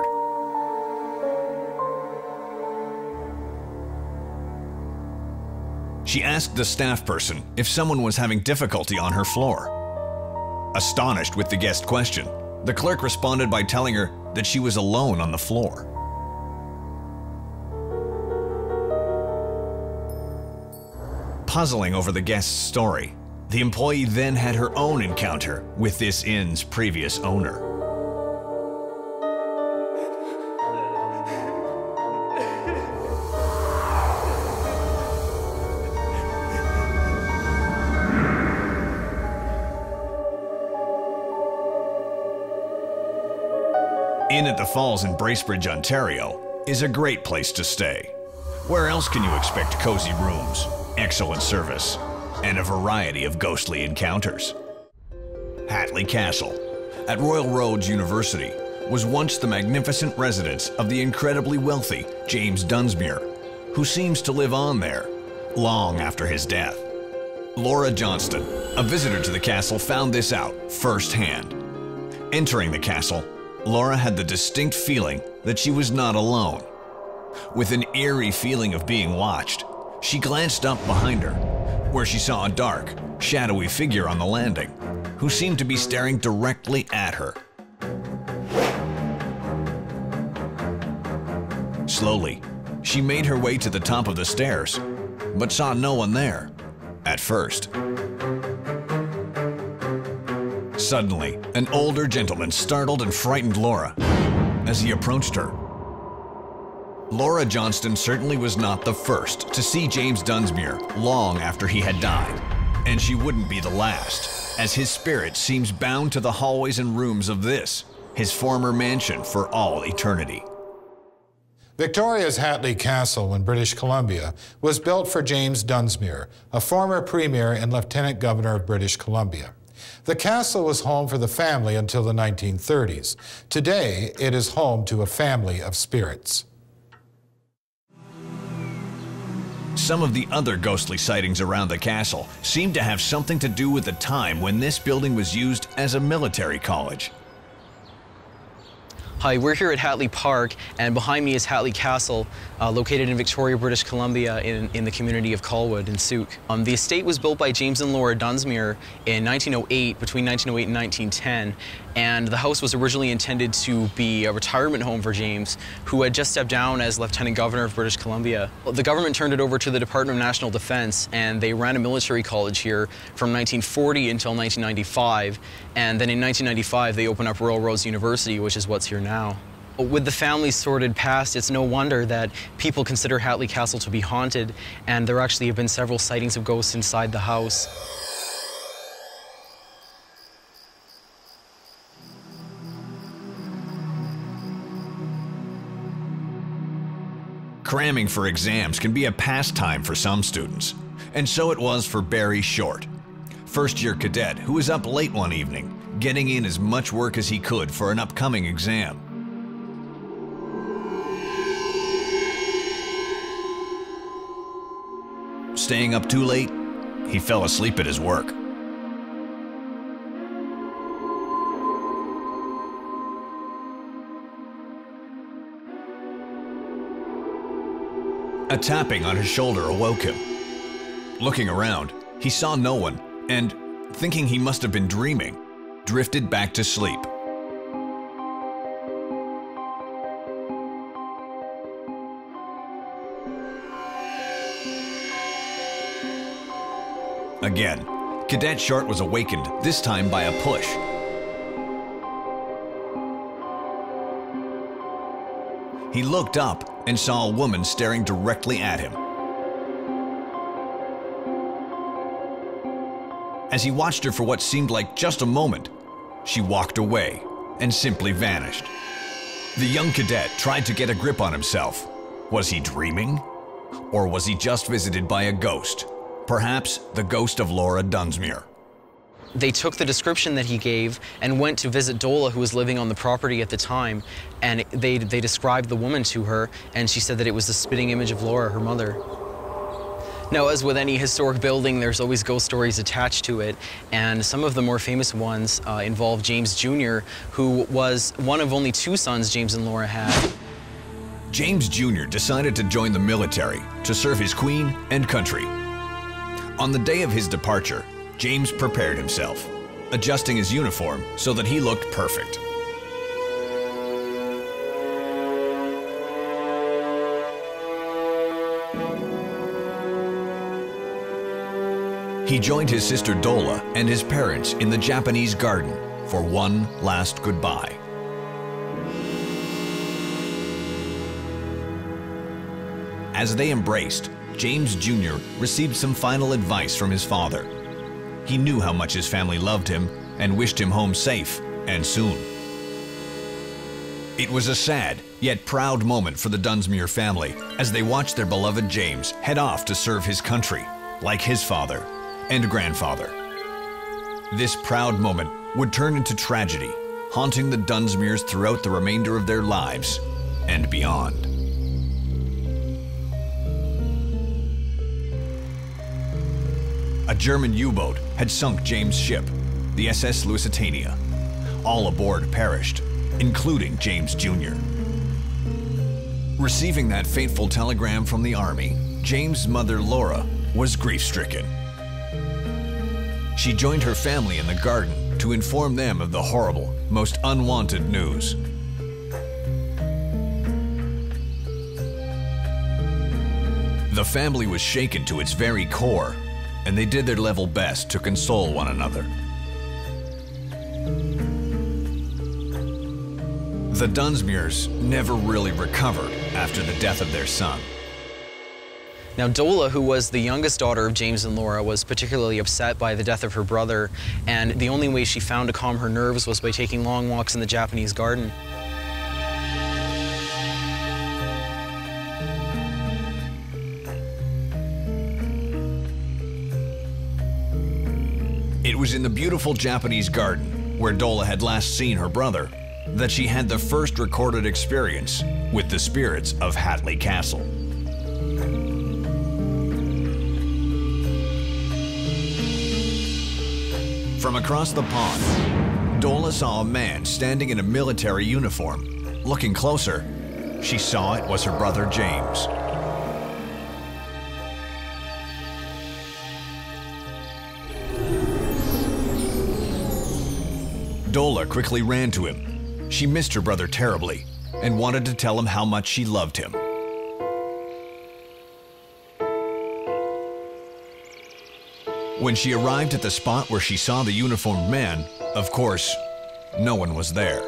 Speaker 8: She asked the staff person if someone was having difficulty on her floor. Astonished with the guest question, the clerk responded by telling her that she was alone on the floor. Puzzling over the guest's story, the employee then had her own encounter with this inn's previous owner. Inn at the Falls in Bracebridge, Ontario is a great place to stay. Where else can you expect cozy rooms, excellent service, and a variety of ghostly encounters? Hatley Castle at Royal Roads University was once the magnificent residence of the incredibly wealthy James Dunsmuir, who seems to live on there long after his death. Laura Johnston, a visitor to the castle, found this out firsthand. Entering the castle, Laura had the distinct feeling that she was not alone. With an eerie feeling of being watched, she glanced up behind her, where she saw a dark, shadowy figure on the landing, who seemed to be staring directly at her. Slowly, she made her way to the top of the stairs, but saw no one there at first. Suddenly, an older gentleman startled and frightened Laura as he approached her. Laura Johnston certainly was not the first to see James Dunsmuir long after he had died, and she wouldn't be the last, as his spirit seems bound to the hallways and rooms of this, his former mansion, for all eternity.
Speaker 2: Victoria's Hatley Castle in British Columbia was built for James Dunsmuir, a former Premier and Lieutenant Governor of British Columbia. The castle was home for the family until the 1930s. Today, it is home to a family of spirits.
Speaker 8: Some of the other ghostly sightings around the castle seem to have something to do with the time when this building was used as a military college.
Speaker 15: Hi, we're here at Hatley Park, and behind me is Hatley Castle, located in Victoria, British Columbia, in the community of Colwood in Souk. The estate was built by James and Laura Dunsmuir in 1908, between 1908 and 1910, and the house was originally intended to be a retirement home for James, who had just stepped down as Lieutenant Governor of British Columbia. The government turned it over to the Department of National Defense, and they ran a military college here from 1940 until 1995, and then in 1995 they opened up Royal Roads University, which is what's here now. With the family's sordid past, it's no wonder that people consider Hatley Castle to be haunted, and there actually have been several sightings of ghosts inside the house.
Speaker 8: Cramming for exams can be a pastime for some students, and so it was for Barry Short, first-year cadet who was up late one evening, getting in as much work as he could for an upcoming exam. Staying up too late he fell asleep at his work. A tapping on his shoulder awoke him. Looking around, he saw no one and, thinking he must have been dreaming, drifted back to sleep. Again, Cadet Short was awakened, this time by a push. He looked up and saw a woman staring directly at him. As he watched her for what seemed like just a moment, she walked away and simply vanished. The young cadet tried to get a grip on himself. Was he dreaming? Or was he just visited by a ghost? Perhaps the ghost of Laura Dunsmuir.
Speaker 15: They took the description that he gave and went to visit Dola, who was living on the property at the time, and they described the woman to her, and she said that it was the spitting image of Laura, her mother. Now, as with any historic building, there's always ghost stories attached to it, and some of the more famous ones involve James Jr., who was one of only 2 sons James and Laura had.
Speaker 8: James Jr. decided to join the military to serve his queen and country. On the day of his departure, James prepared himself, adjusting his uniform so that he looked perfect. He joined his sister Dola and his parents in the Japanese garden for one last goodbye. As they embraced, James Jr. received some final advice from his father. He knew how much his family loved him and wished him home safe and soon. It was a sad yet proud moment for the Dunsmuir family as they watched their beloved James head off to serve his country, like his father and grandfather. This proud moment would turn into tragedy, haunting the Dunsmuirs throughout the remainder of their lives and beyond. A German U-boat had sunk James' ship, the SS Lusitania. All aboard perished, including James Jr. Receiving that fateful telegram from the Army, James' mother Laura was grief-stricken. She joined her family in the garden to inform them of the horrible, most unwanted news. The family was shaken to its very core, and they did their level best to console one another. The Dunsmuirs never really recovered after the death of their son.
Speaker 15: Now, Dola, who was the youngest daughter of James and Laura, was particularly upset by the death of her brother, and the only way she found to calm her nerves was by taking long walks in the Japanese garden.
Speaker 8: It was in the beautiful Japanese garden, where Dola had last seen her brother, that she had the first recorded experience with the spirits of Hatley Castle. From across the pond, Dola saw a man standing in a military uniform. Looking closer, she saw it was her brother James. Dola quickly ran to him. She missed her brother terribly and wanted to tell him how much she loved him. When she arrived at the spot where she saw the uniformed man, of course, no one was there.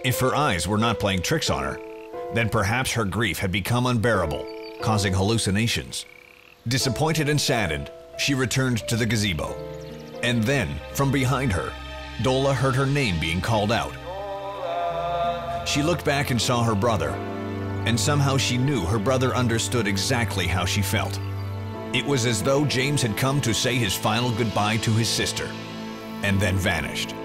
Speaker 8: If her eyes were not playing tricks on her, then perhaps her grief had become unbearable, causing hallucinations. Disappointed and saddened, she returned to the gazebo. And then, from behind her, Dola heard her name being called out. She looked back and saw her brother, and somehow she knew her brother understood exactly how she felt. It was as though James had come to say his final goodbye to his sister, and then vanished.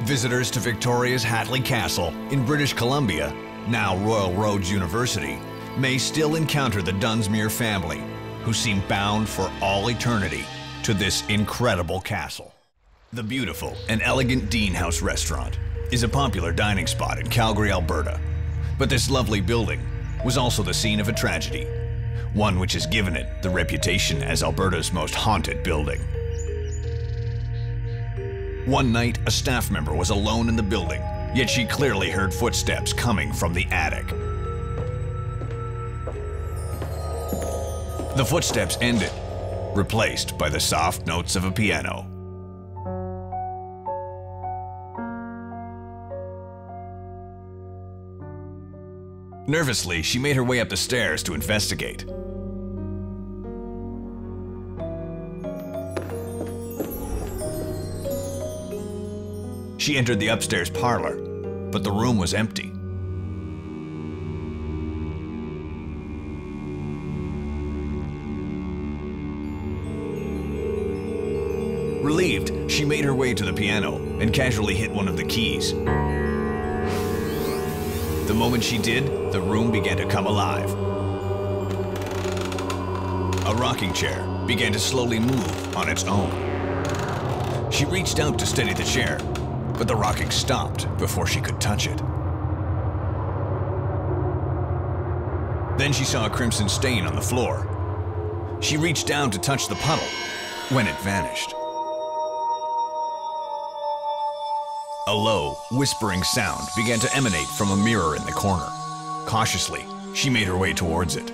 Speaker 8: Visitors to Victoria's Hatley Castle in British Columbia, now Royal Roads University, may still encounter the Dunsmuir family, who seem bound for all eternity to this incredible castle. The beautiful and elegant Dean House restaurant is a popular dining spot in Calgary, Alberta. But this lovely building was also the scene of a tragedy, one which has given it the reputation as Alberta's most haunted building. One night, a staff member was alone in the building, yet she clearly heard footsteps coming from the attic. The footsteps ended, replaced by the soft notes of a piano. Nervously, she made her way up the stairs to investigate. She entered the upstairs parlor, but the room was empty. Relieved, she made her way to the piano and casually hit one of the keys. The moment she did, the room began to come alive. A rocking chair began to slowly move on its own. She reached out to steady the chair, but the rocking stopped before she could touch it. Then she saw a crimson stain on the floor. She reached down to touch the puddle when it vanished. A low, whispering sound began to emanate from a mirror in the corner. Cautiously, she made her way towards it.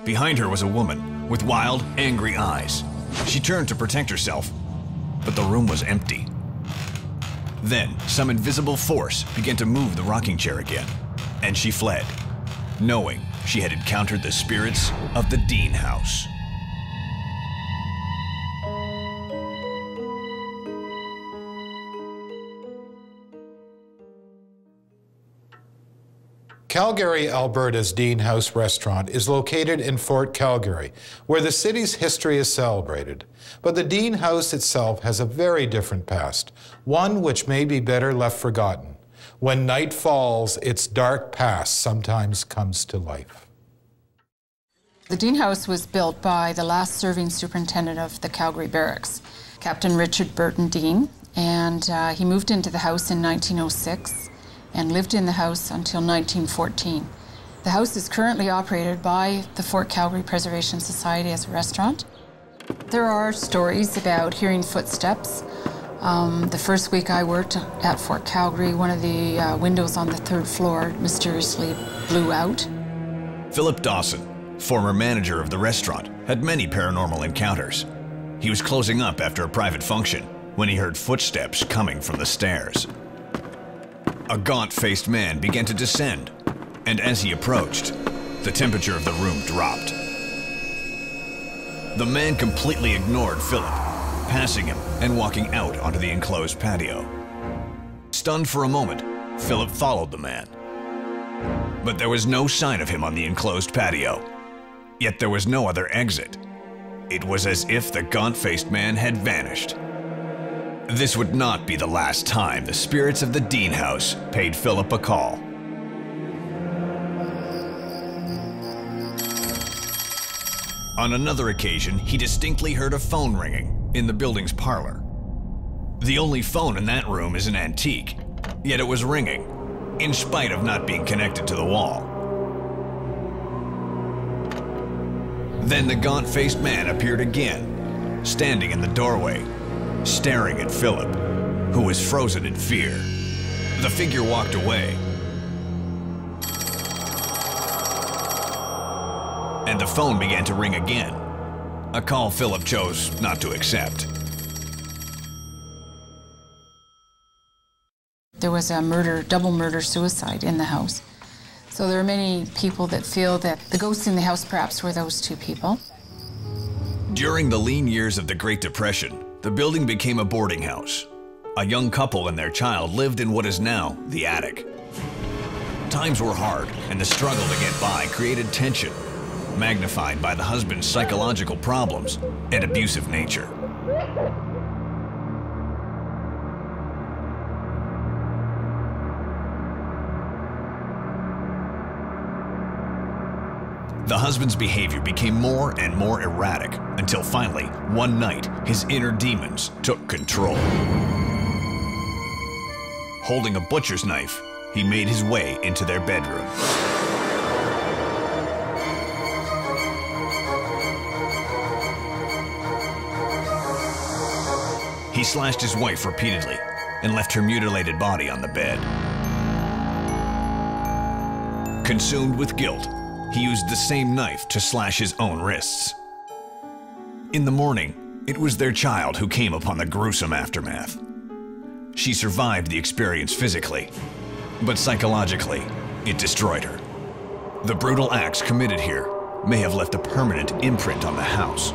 Speaker 8: Behind her was a woman with wild, angry eyes. She turned to protect herself, but the room was empty. Then, some invisible force began to move the rocking chair again, and she fled, knowing she had encountered the spirits of the Dean House.
Speaker 2: Calgary, Alberta's Dean House restaurant is located in Fort Calgary, where the city's history is celebrated. But the Dean House itself has a very different past, one which may be better left forgotten. When night falls, its dark past sometimes comes to life.
Speaker 16: The Dean House was built by the last serving superintendent of the Calgary Barracks, Captain Richard Burton Dean, and he moved into the house in 1906. And lived in the house until 1914. The house is currently operated by the Fort Calgary Preservation Society as a restaurant. There are stories about hearing footsteps. The first week I worked at Fort Calgary, one of the windows on the third floor mysteriously blew out.
Speaker 8: Philip Dawson, former manager of the restaurant, had many paranormal encounters. He was closing up after a private function when he heard footsteps coming from the stairs. A gaunt-faced man began to descend, and as he approached, the temperature of the room dropped. The man completely ignored Philip, passing him and walking out onto the enclosed patio. Stunned for a moment, Philip followed the man. But there was no sign of him on the enclosed patio. Yet there was no other exit. It was as if the gaunt-faced man had vanished. This would not be the last time the spirits of the Dean House paid Philip a call. On another occasion, he distinctly heard a phone ringing in the building's parlor. The only phone in that room is an antique, yet it was ringing, in spite of not being connected to the wall. Then the gaunt-faced man appeared again, standing in the doorway, staring at Philip, who was frozen in fear. The figure walked away, and the phone began to ring again, a call Philip chose not to accept.
Speaker 16: There was a murder, double murder-suicide in the house. So there are many people that feel that the ghosts in the house perhaps were those two people.
Speaker 8: During the lean years of the Great Depression, the building became a boarding house. A young couple and their child lived in what is now the attic. Times were hard, and the struggle to get by created tension, magnified by the husband's psychological problems and abusive nature. The husband's behavior became more and more erratic until finally, one night, his inner demons took control. Holding a butcher's knife, he made his way into their bedroom. He slashed his wife repeatedly and left her mutilated body on the bed. Consumed with guilt, he used the same knife to slash his own wrists. In the morning, it was their child who came upon the gruesome aftermath. She survived the experience physically, but psychologically, it destroyed her. The brutal acts committed here may have left a permanent imprint on the house.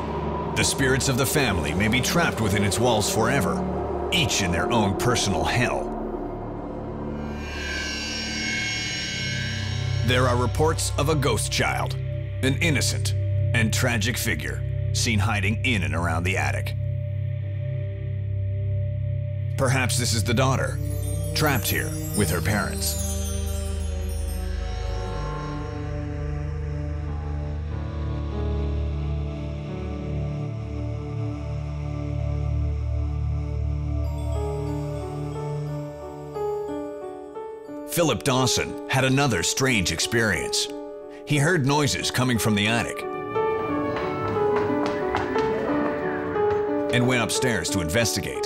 Speaker 8: The spirits of the family may be trapped within its walls forever, each in their own personal hell. There are reports of a ghost child, an innocent and tragic figure seen hiding in and around the attic. Perhaps this is the daughter, trapped here with her parents. Philip Dawson had another strange experience. He heard noises coming from the attic and went upstairs to investigate.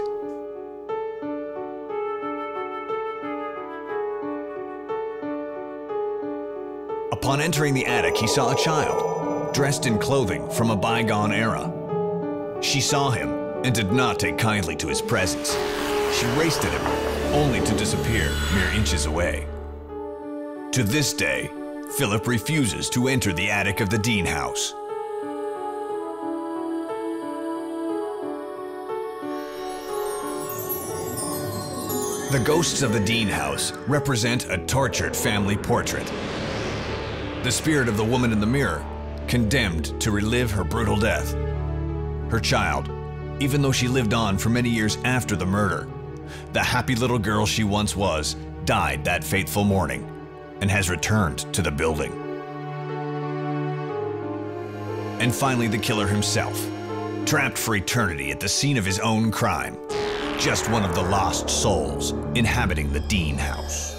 Speaker 8: Upon entering the attic, he saw a child, dressed in clothing from a bygone era. She saw him and did not take kindly to his presence. She raced at him, only to disappear mere inches away. To this day, Philip refuses to enter the attic of the Dean house. The ghosts of the Dean house represent a tortured family portrait. The spirit of the woman in the mirror, condemned to relive her brutal death. Her child, even though she lived on for many years after the murder, the happy little girl she once was, died that fateful morning and has returned to the building. And finally, the killer himself, trapped for eternity at the scene of his own crime, just one of the lost souls inhabiting the Dean house.